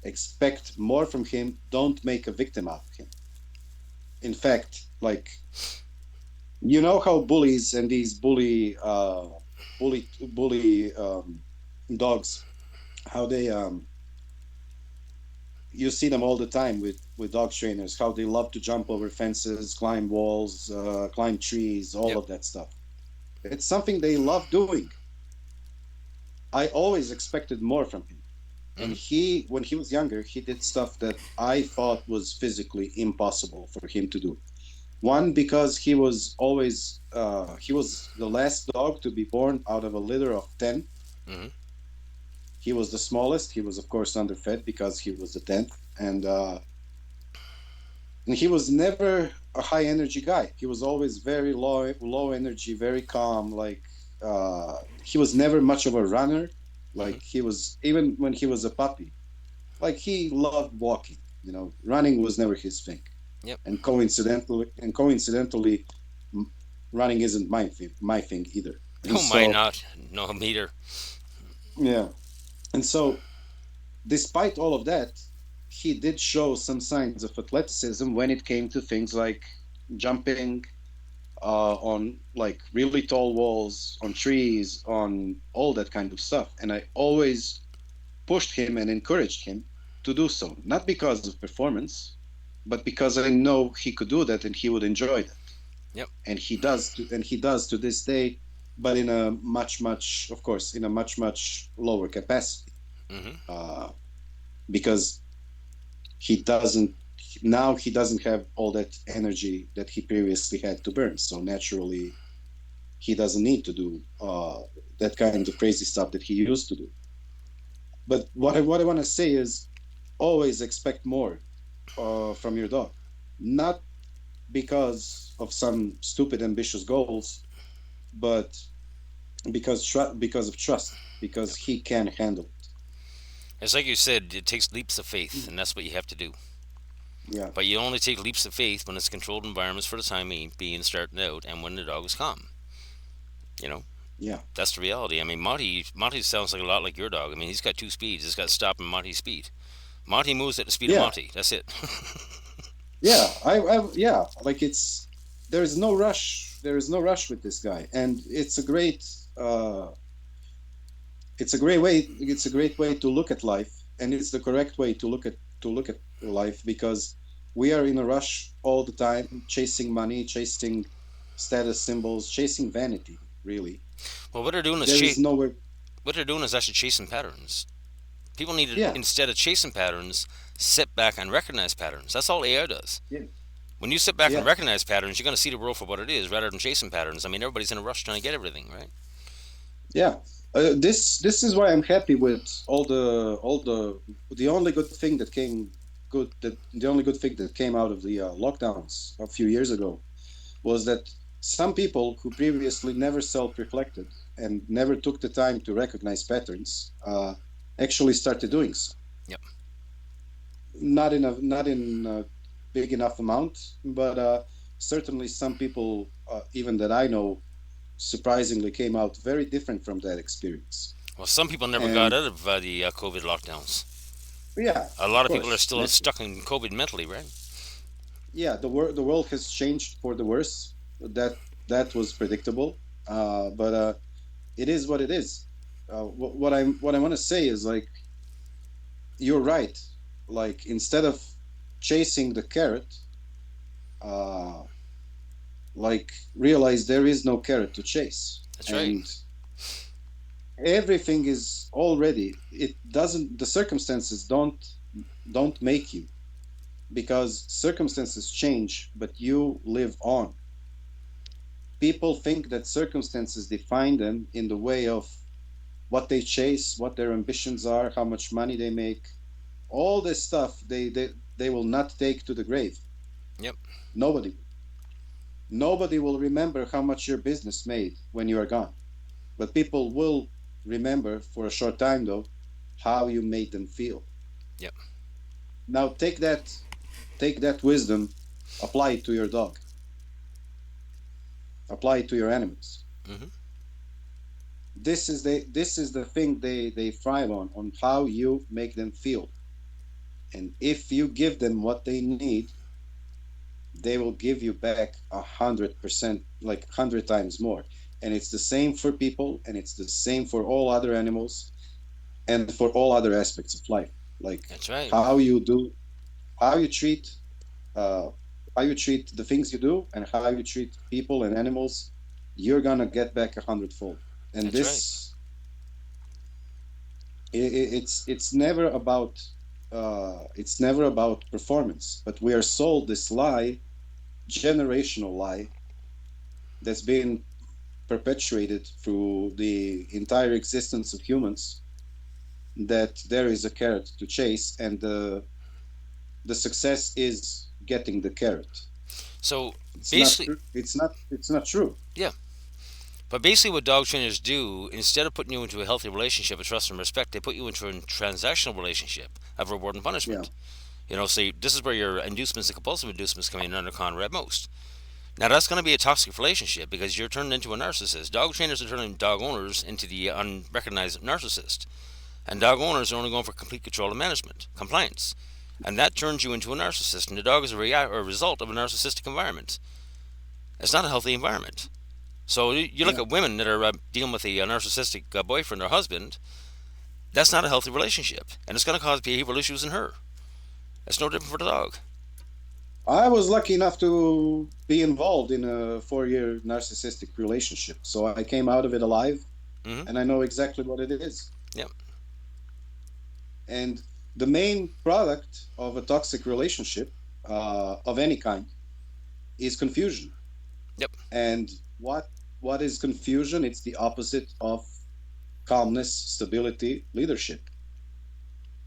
expect more from him, don't make a victim out of him. In fact, like, you know how bullies and these bully dogs, how they you see them all the time with dog trainers, how they love to jump over fences, climb walls, climb trees, all Yep. of that stuff. It's something they love doing. I always expected more from him. And Hmm. when he was younger, he did stuff that I thought was physically impossible for him to do. One, because he was the last dog to be born out of a litter of 10. Hmm. He was the smallest. He was, of course, underfed because he was the 10th. And he was never a high energy guy. He was always very low energy, very calm. Like, he was never much of a runner. Hmm. Like, he was, even when he was a puppy, like, he loved walking. Running was never his thing. Yep. And coincidentally, running isn't my thing either. And Oh my, so, not no meter. yeah. And so, despite all of that, he did show some signs of athleticism when it came to things like jumping on like really tall walls, on trees, on all that kind of stuff. And I always pushed him and encouraged him to do so, not because of performance, but because I know he could do that and he would enjoy that. Yep. And he does to this day, but in a much, much, of course, in a much, much lower capacity. Hmm. Uh, because he doesn't he doesn't have all that energy that he previously had to burn. So naturally, he doesn't need to do that kind of crazy stuff that he used to do. But what I want to say is, always expect more from your dog, not because of some stupid ambitious goals, but because of trust, because Yep. he can handle it. It's like you said, it takes leaps of faith, and that's what you have to do. Yeah, But you only take leaps of faith when it's controlled environments for the time being starting out, and when the dog is calm. You know, Yeah, that's the reality. I mean, Monty sounds like a lot like your dog. I mean, he's got two speeds. He's got stop and Monty's speed. Monty moves at the speed of yeah, Monty. That's it. yeah. Yeah. Like there's no rush. There is no rush with this guy, and uh, it's a great way. It's a great way to look at life, and it's the correct way to look at life because we are in a rush all the time, chasing money, chasing status symbols, chasing vanity. Really, Well, what they're doing is there is nowhere. actually chasing patterns. People need to, Yeah, instead of chasing patterns, sit back and recognize patterns. That's all AI does. yeah, When you sit back and yeah. recognize patterns, you're going to see the world for what it is rather than chasing patterns. I mean, everybody's in a rush trying to get everything, right? Yeah, this is why I'm happy with the only good thing that came good that the only good thing that came out of the lockdowns a few years ago was that some people who previously never self-reflected and never took the time to recognize patterns actually started doing so. Yep. Not in a big enough amount, but certainly some people, even that I know, surprisingly came out very different from that experience. Well, some people never got And out of the COVID lockdowns. yeah, A of lot of people are course, still stuck in COVID mentally, right? yeah, the world has changed for the worse. That was predictable, but it is what it is. What I want to say is like you're right. Like instead of chasing the carrot, uh, like realize there is no carrot to chase, That's right. and everything is already. It doesn't. The circumstances don't make you because circumstances change, but you live on. People think that circumstances define them in the way of what they chase, what their ambitions are, how much money they make, all this stuff they will not take to the grave. Yep. Nobody. Nobody will remember how much your business made when you are gone. But people will remember for a short time though how you made them feel. Yep. Now take that wisdom, apply it to your dog, apply it to your animals. Hmm. This is the thing they thrive on how you make them feel. And if you give them what they need, they will give you back 100%, like 100 times more. And it's the same for people, and it's the same for all other animals, and for all other aspects of life. Like That's right. how you do, how you treat, uh, how you treat the things you do, and how you treat people and animals, you're gonna get back 100-fold. And That's right. this, it's never about it's never about performance, but we are sold this lie, generational lie, that's been perpetuated through the entire existence of humans, that there is a carrot to chase, and the success is getting the carrot. So It's not basically, true. It's not true. yeah. But basically, what dog trainers do, instead of putting you into a healthy relationship of trust and respect, they put you into a transactional relationship of reward and Yeah, punishment. You know, see, this is where your inducements and compulsive inducements come in under Conrad most. Now, that's going to be a toxic relationship because you're turning into a narcissist. Dog trainers are turning dog owners into the unrecognized narcissist. And dog owners are only going for complete control and management, compliance. And that turns you into a narcissist. And the dog is a result of a narcissistic environment. It's not a healthy environment. So you look yeah. at women that are dealing with a narcissistic boyfriend or husband. That's not a healthy relationship, and it's going to cause behavioral issues in her. It's no different for the dog. I was lucky enough to be involved in a 4-year narcissistic relationship, so I came out of it alive, Hmm. and I know exactly what it is. Yep. And the main product of a toxic relationship of any kind is confusion. Yep. And what is confusion? It's the opposite of calmness, stability, leadership.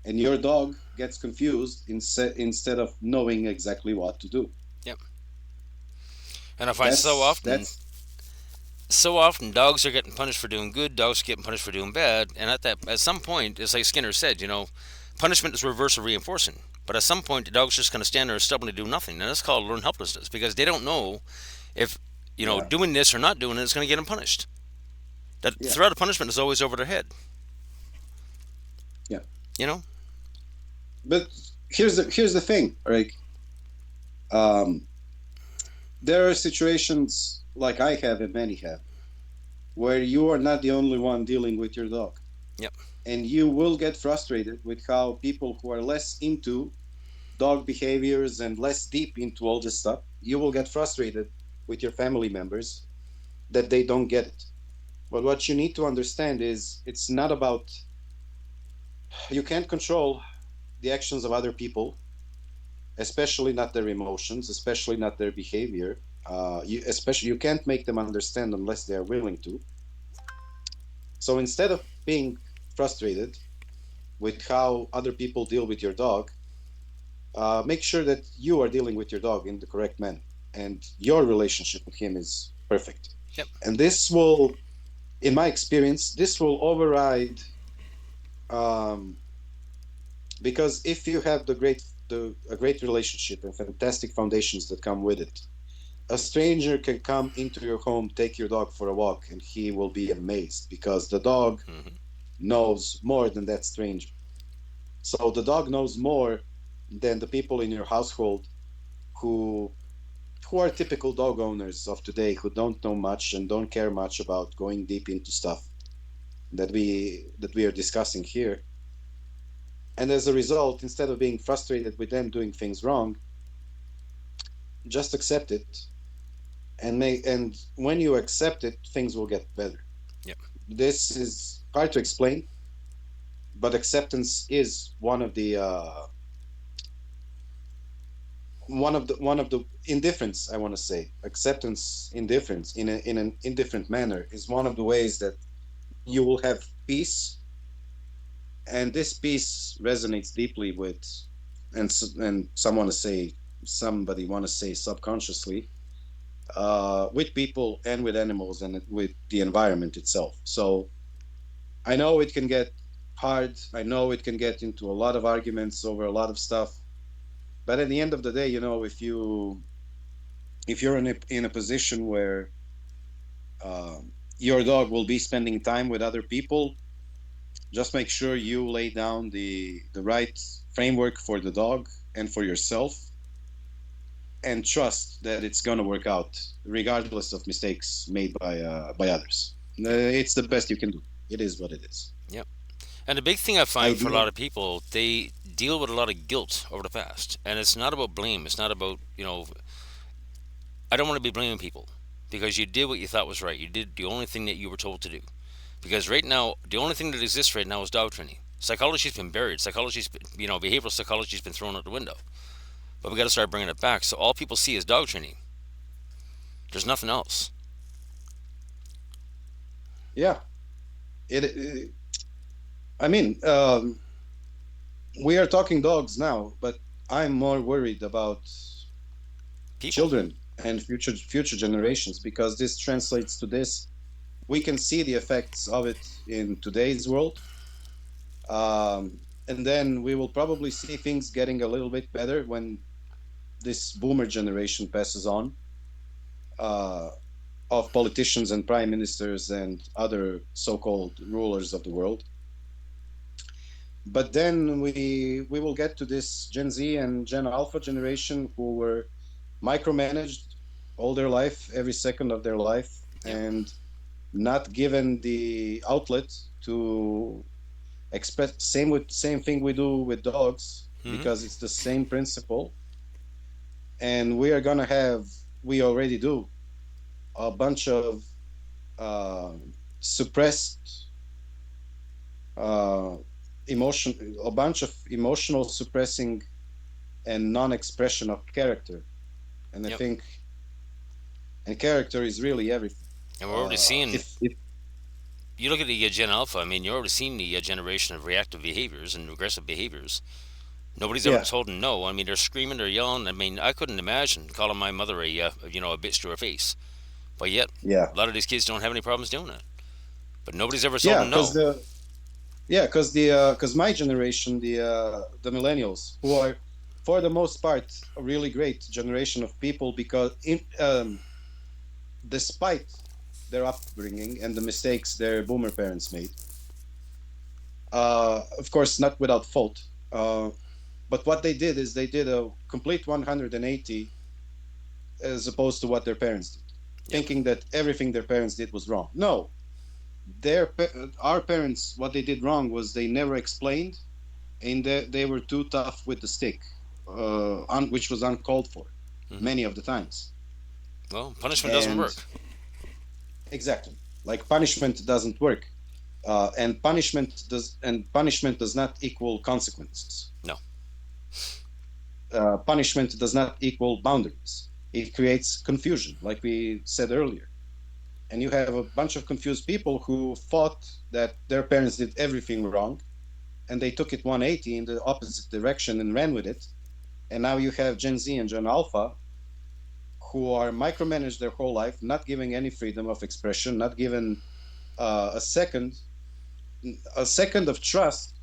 And your dog gets confused instead of knowing exactly what to do. Yep. And I find That's so often dogs are getting punished for doing good, dogs are getting punished for doing bad, and at some point, it's like Skinner said, punishment is reverse of reinforcing. But at some point, the dog's just going to stand there and stubbornly do nothing, and that's called learned helplessness because they don't know if yeah. doing this or not doing it is going to get them punished. That Yeah, threat of punishment is always over their head. yeah. You know. But here's the thing, right? Um, there are situations like I have and many have where you are not the only one dealing with your dog, Yep. and you will get frustrated with how people who are less into dog behaviors and less deep into all this stuff, you will get frustrated with your family members that they don't get it. But what you need to understand is it's not about, you can't control the actions of other people, especially not their emotions, especially not their behavior. You can't make them understand unless they are willing to. So instead of being frustrated with how other people deal with your dog, make sure that you are dealing with your dog in the correct manner and your relationship with him is perfect. Yep. And this will, in my experience, this will override, um, because if you have a great relationship and fantastic foundations that come with it, a stranger can come into your home, take your dog for a walk, and he will be amazed because the dog Hmm. knows more than that stranger. So the dog knows more than the people in your household who who are typical dog owners of today who don't know much and don't care much about going deep into stuff that we are discussing here. And as a result, instead of being frustrated with them doing things wrong, just accept it and when you accept it, things will get better. Yep. This is hard to explain, but acceptance is one of the indifference, I want to say. Acceptance, indifference in an indifferent manner is one of the ways that you will have peace, and this peace resonates deeply with, and somebody want to say subconsciously, with people and with animals and with the environment itself. So I know it can get hard. I know it can get into a lot of arguments over a lot of stuff. But at the end of the day, if you're in a position where, your dog will be spending time with other people, just make sure you lay down the right framework for the dog and for yourself, and trust that it's going to work out regardless of mistakes made by others. Yep. It's the best you can do. It is what it is. Yep. And the big thing I find for a lot Ideal. of people, they deal with a lot of guilt over the past, and it's not about blame. It's not about I don't want to be blaming people because you did what you thought was right. You did the only thing that you were told to do. Because right now, the only thing that exists right now is dog training. Psychology's been buried. Behavioral psychology's been thrown out the window. But we got to start bringing it back. So all people see is dog training. There's nothing else. Yeah. It I mean, we are talking dogs now, but I'm more worried about People. children and future generations, because this translates to this. We can see the effects of it in today's world, and then we will probably see things getting a little bit better when this boomer generation passes on, uh, of politicians and prime ministers and other so-called rulers of the world. But then we will get to this Gen Z and Gen Alpha generation who were micromanaged all their life, every second of their life, Yep. and not given the outlet to express. Same thing we do with dogs, Hmm. because it's the same principle. And we are gonna have, we already do, a bunch of, uh, suppressed, uh, emotion, a bunch of emotional suppressing and non-expression of character. And I Yep. think, and character is really everything. And we're already seeing. If You look at the Gen Alpha. I mean, you're already seeing the generation of reactive behaviors and aggressive behaviors. Nobody's ever Yeah, told them no. I mean, they're screaming, they're yelling. I mean, I couldn't imagine calling my mother a bitch to her face. But yet, yeah, a lot of these kids don't have any problems doing that. But nobody's ever told yeah, them no. because my generation, the millennials, who are for the most part a really great generation of people, because despite their upbringing and the mistakes their boomer parents made. Of course, not without fault. But what they did is they did a complete 180 as opposed to what their parents did, Yep. thinking that everything their parents did was wrong. No, our parents, what they did wrong was they never explained, and they were too tough with the stick, which was uncalled for Hmm. many of the times. Well, punishment doesn't And work. exactly, like punishment doesn't work, and punishment does not equal consequences. No. Punishment does not equal boundaries. It creates confusion, like we said earlier. And you have a bunch of confused people who thought that their parents did everything wrong, and they took it 180 in the opposite direction and ran with it. And now you have Gen Z and Gen Alpha who are micromanaged their whole life, not giving any freedom of expression, not given uh, a second a second of trust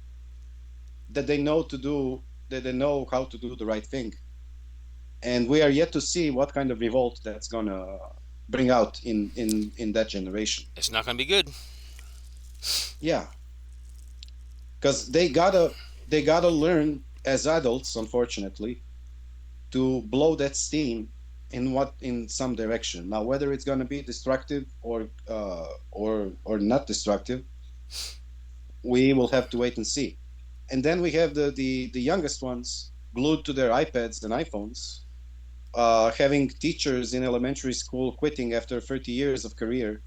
that they know to do that they know how to do the right thing. And we are yet to see what kind of revolt that's gonna bring out in that generation. It's not going to be good. Yeah, because they gotta learn as adults, unfortunately, to blow that steam in some direction. Now, whether it's gonna be destructive or not destructive, we will have to wait and see. And then we have the youngest ones glued to their iPads and iPhones, having teachers in elementary school quitting after 30 years of career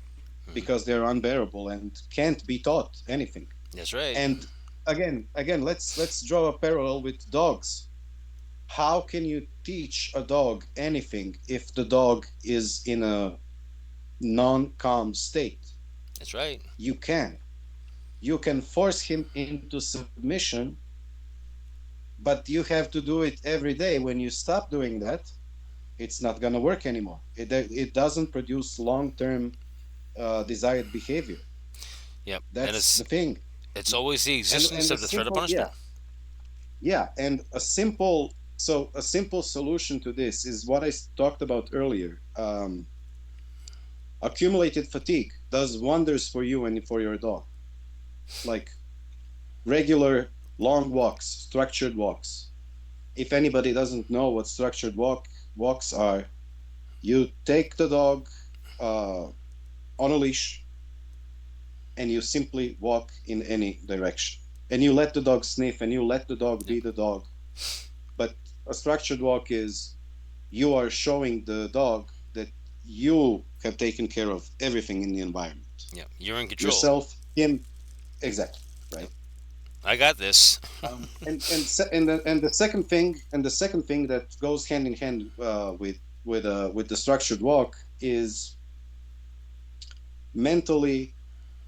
Hmm. because they're unbearable and can't be taught anything. That's right. And again, let's draw a parallel with dogs. How can you teach a dog anything if the dog is in a non-calm state? That's right. You can. You can force him into submission, but you have to do it every day. When you stop doing that, it's not going to work anymore. It doesn't produce long-term desired behavior. Yep. And That's the thing. it's always the And existence a of the threat of simple, yeah, punishment. yeah, and a simple solution to this is what I talked about earlier. Accumulated fatigue does wonders for you and for your dog. Like regular long walks, structured walks. If anybody doesn't know what structured walks are, you take the dog uh, on a leash and you simply walk in any direction. And you let the dog sniff and you let the dog Yep. be the dog. But a structured walk is you are showing the dog that you have taken care of everything in the environment. Yep. You're in control. Yourself, him, exactly, Yep. right? I got this. And the second thing that goes hand in hand with the structured walk is mentally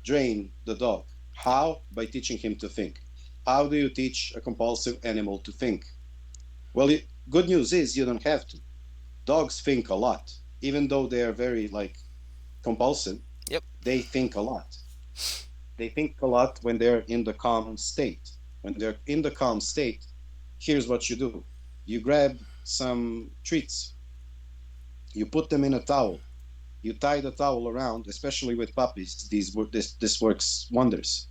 drain the dog. How? By teaching him to think. How do you teach a compulsive animal to think? Well, good news is you don't have to. Dogs think a lot, even though they are very like compulsive. Yep. They think a lot. They think a lot when they're in the calm state. When they're in the calm state, here's what you do: you grab some treats, you put them in a towel, you tie the towel around, especially with puppies. This works wonders,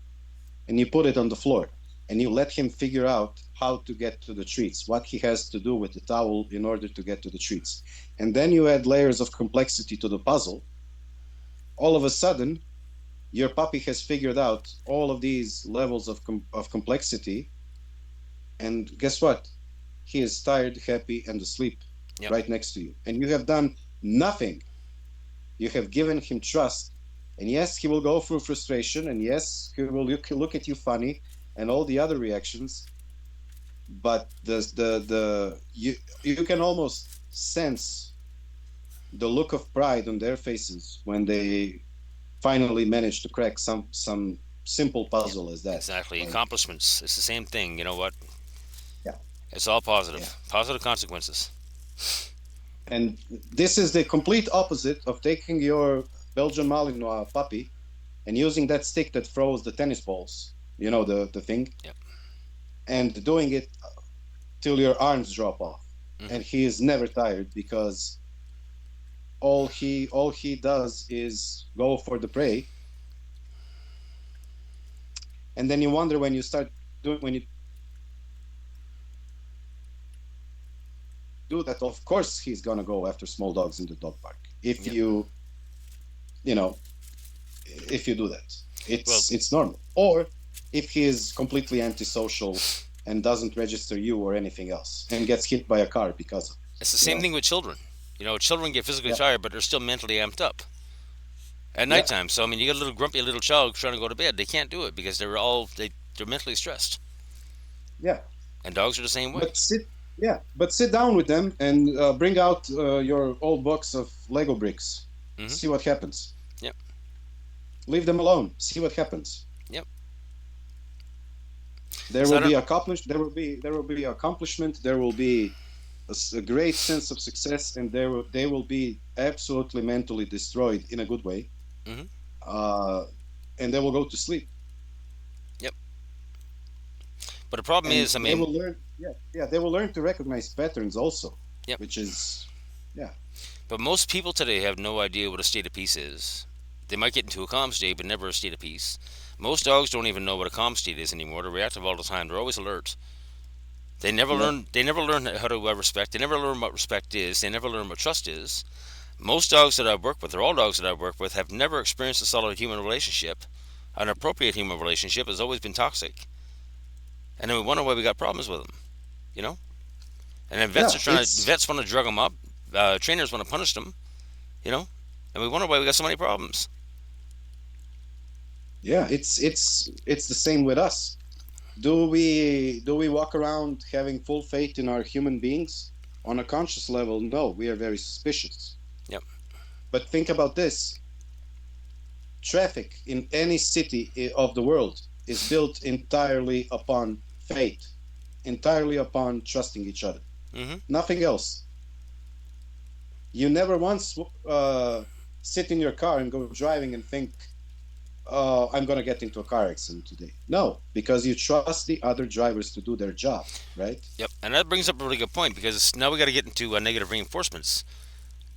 and you put it on the floor, and you let him figure out how to get to the treats, what he has to do with the towel in order to get to the treats, and then you add layers of complexity to the puzzle. All of a sudden, your puppy has figured out all of these levels of complexity, and guess what? He is tired, happy, and asleep Yep. right next to you, and you have done nothing. You have given him trust. And yes, he will go through frustration. And yes, he will look at you funny and all the other reactions. But you can almost sense the look of pride on their faces when they finally manage to crack some simple Yep. puzzle as that. Exactly. Like, Accomplishments. It's the same thing. You know what? yeah, It's all yeah. positive. Positive consequences. And this is the complete opposite of taking your Belgian Malinois puppy and using that stick that throws the tennis balls, the thing, Yep. and doing it till your arms drop off. Hmm. And he is never tired because all he does is go for the prey, and then you wonder when you start doing when you do that. Of course, he's gonna go after small dogs in the dog park. If Yep. you know if you do that, Well, it's normal. Or if he is completely antisocial and doesn't register you or anything else and gets hit by a car because of it. it's the same thing with children. Children get physically Yeah, tired, but they're still mentally amped up at yeah, nighttime. So I mean, you get a little grumpy little child trying to go to bed. They can't do it because they're mentally stressed. yeah. And dogs are the same way. But sit down with them and bring out your old box of Lego bricks. Hmm. See what happens. Yep. Leave them alone. See what happens. Yep. There So will I be don't. accomplished. There will be accomplishment. There will be a great sense of success, and they will be absolutely mentally destroyed in a good way. Hmm. Uh, and they will go to sleep, Yep. But the problem and is, I they mean, will learn. Yeah, yeah. They will learn to recognize patterns also, yep. which is yeah, But most people today have no idea what a state of peace is. They might get into a calm state, but never a state of peace. Most dogs don't even know what a calm state is anymore. They're reactive all the time. They're always alert. They never yeah, learn. They never learn how to respect. They never learn what respect is. They never learn what trust is. Most dogs that I've worked with, or all dogs that I've worked with, have never experienced a solid human relationship. An appropriate human relationship has always been toxic, and then we wonder why we got problems with them. You know, and then yeah. vets want to drug them up. Trainers want to punish them. You know, and we wonder why we got so many problems. It's the same with us. Do we walk around having full faith in our human beings? On a conscious level, no, we are very suspicious. Yep. But think about this: traffic in any city of the world is built entirely upon faith, entirely upon trusting each other. Hmm. Nothing else. You never once sit in your car and go driving and think, I'm going to get into a car accident today. No, because you trust the other drivers to do their job, right? Yep. And that brings up a really good point because now we got to get into negative reinforcements.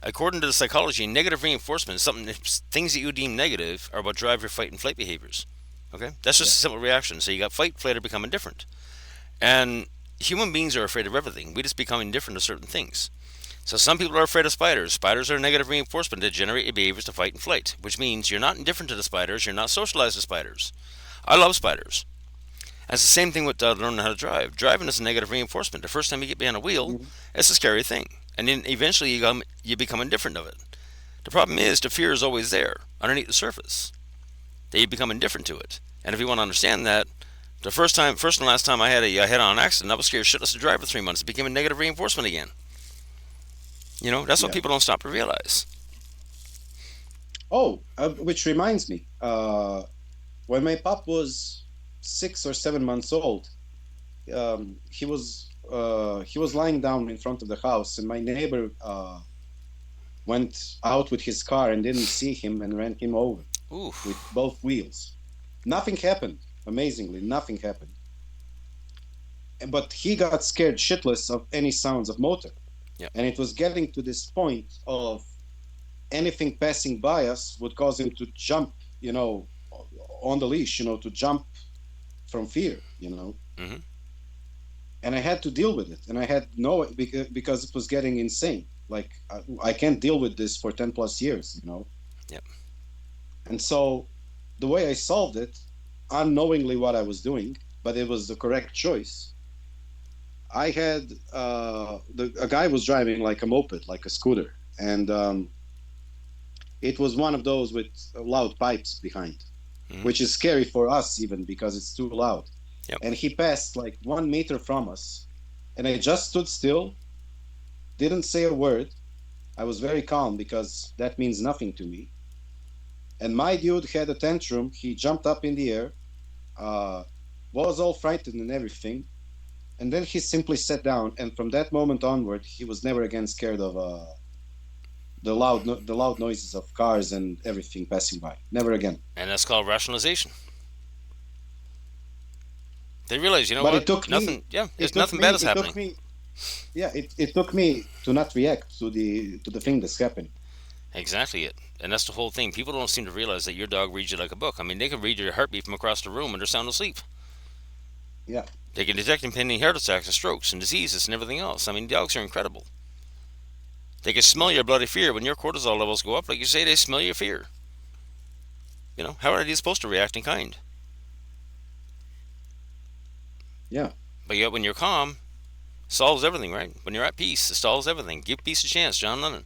According to the psychology, negative reinforcement is something. Things that you deem negative are what drive your fight and flight behaviors. Okay, that's just Yeah. a simple reaction. So you got fight, flight, or become indifferent. And human beings are afraid of everything. We just become indifferent to certain things. So some people are afraid of spiders. Spiders are negative reinforcement that generate your behaviors to fight and flight, which means you're not indifferent to the spiders. You're not socialized to spiders. I love spiders. And it's the same thing with learning how to drive. Driving is a negative reinforcement. The first time you get behind a wheel, Mhm. it's a scary thing, and then eventually you become indifferent of it. The problem is the fear is always there underneath the surface. That you become indifferent to it. And if you want to understand that, the first and last time I had a head-on accident, I was scared shitless to drive for 3 months. It became a negative reinforcement again. That's what Yeah. people don't stop to realize. Oh, which reminds me, when my pup was 6 or 7 months old, he was lying down in front of the house, and my neighbor went out with his car and didn't see him and ran him over Ooh. with both wheels. Nothing happened. Amazingly, nothing happened. But he got scared shitless of any sounds of motor, Yep. and it was getting to this point of anything passing by us would cause him to jump, on the leash, to jump from fear. Mm-hmm. And I had to deal with it, and I had no because it was getting insane. Like I can't deal with this for 10 plus years. Yep. And so the way I solved it, unknowingly what I was doing, but it was the correct choice. I had a guy was driving like a moped, like a scooter, and it was one of those with loud pipes behind, Mm-hmm. which is scary for us even because it's too loud. Yep. And he passed like 1 meter from us, and I just stood still, didn't say a word. I was very calm because that means nothing to me. And my dude had a tantrum. He jumped up in the air, uh, was all frightened and everything. And then he simply sat down. And from that moment onward, he was never again scared of the loud noises of cars and everything passing by. Never again. And that's called rationalization. They realize, you know But what? it took me. Nothing. Yeah, It there's took nothing me. bad is It took happening. me. Yeah. It took me to not react to the thing that's happening. Exactly it. And that's the whole thing. People don't seem to realize that your dog reads you like a book. I mean, they can read your heartbeat from across the room and they're sound asleep. Yeah, They can detect impending heart attacks and strokes and diseases and everything else. I mean, dogs are incredible. They can smell yeah, your bloody fear when your cortisol levels go up. Like you say, they smell your fear. You know, how are they supposed to react in kind? yeah, But yet, when you're calm, solves everything, right? When you're at peace, it solves everything. Give peace a chance, John Lennon.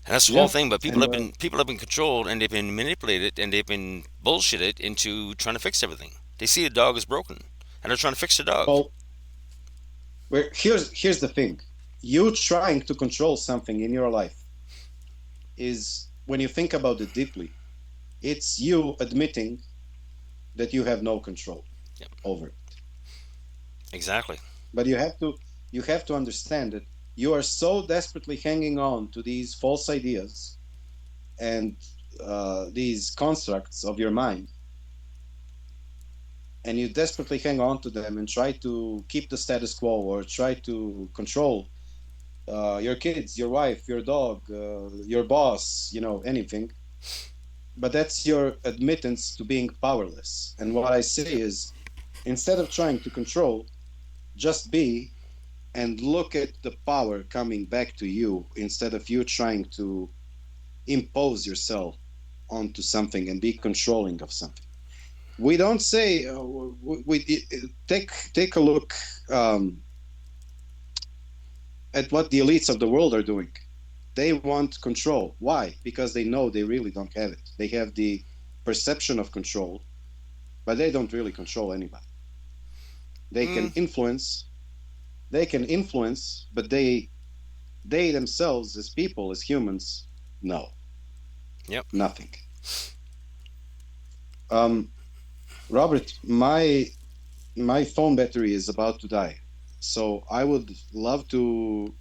And that's the whole yeah. thing. But And people have been controlled and they've been manipulated and they've been bullshitted into trying to fix everything. They see a dog is broken and they're trying to fix the dog. well, here's the thing. You trying to control something in your life is, when you think about it deeply, it's you admitting that you have no control Yep, over it. exactly. But you have to understand that you are so desperately hanging on to these false ideas and these constructs of your mind, and you desperately hang on to them and try to keep the status quo or try to control your kids, your wife, your dog, your boss, anything. But that's your admittance to being powerless. And what I say Yep. is, instead of trying to control, just be, and look at the power coming back to you instead of you trying to impose yourself onto something and be controlling of something. We don't say take a look at what the elites of the world are doing. They want control. Why? Because they know they really don't have it. They have the perception of control, but they don't really control anybody. They can Mm, influence. They can influence, but they themselves, as people, as humans, no, yep. nothing. Um, Robert, my phone battery is about to die, so I would love to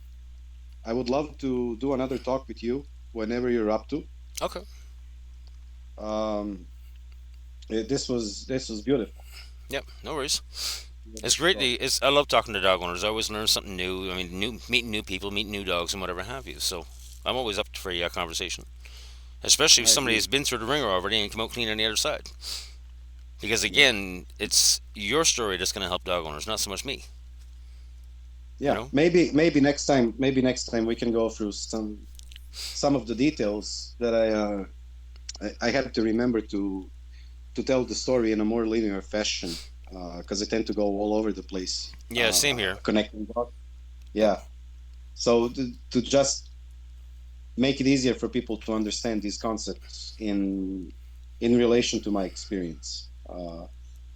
do another talk with you whenever you're up to. Okay. Um, this was beautiful. Yep. No worries. It's Beautiful great. talk. I love talking to dog owners. I always learn something new. I mean, meeting new people, meeting new dogs, and whatever have you. So I'm always up for a conversation, especially if I somebody has agree. been through the ringer already and come out clean on the other side. Because Yeah, again, it's your story that's going to help dog owners, not so much me. You yeah. know? Maybe next time we can go through some of the details that I had to remember to tell the story in a more linear fashion, because I tend to go all over the place, Yeah. Same here. connecting dots. Yep. Yeah. So to just make it easier for people to understand these concepts in relation to my experience.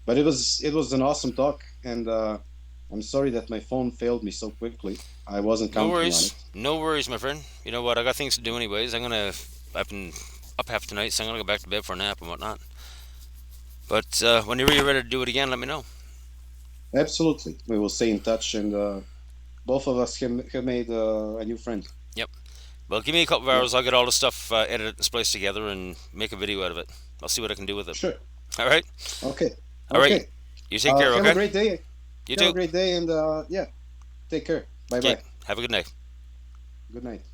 But it was an awesome talk, and I'm sorry that my phone failed me so quickly. I wasn't No counting on worries. it. No worries, my friend. You know what? I got things to do anyways. I've been up half tonight, so I'm gonna go back to bed for a nap and whatnot. But whenever you're ready to do it again, let me know. Absolutely, we will stay in touch, and both of us have made a new friend. Yep. Well, give me a couple of Yeah, hours. I'll get all the stuff edited and spliced together and make a video out of it. I'll see what I can do with it. sure. All right. Okay, All right. okay. You take care. Have a Okay. great day. You Have a too. great day, and yeah, take care. Bye Okay. bye. Have a good night. Good night.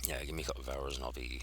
Yeah. Give me a couple of hours and I'll be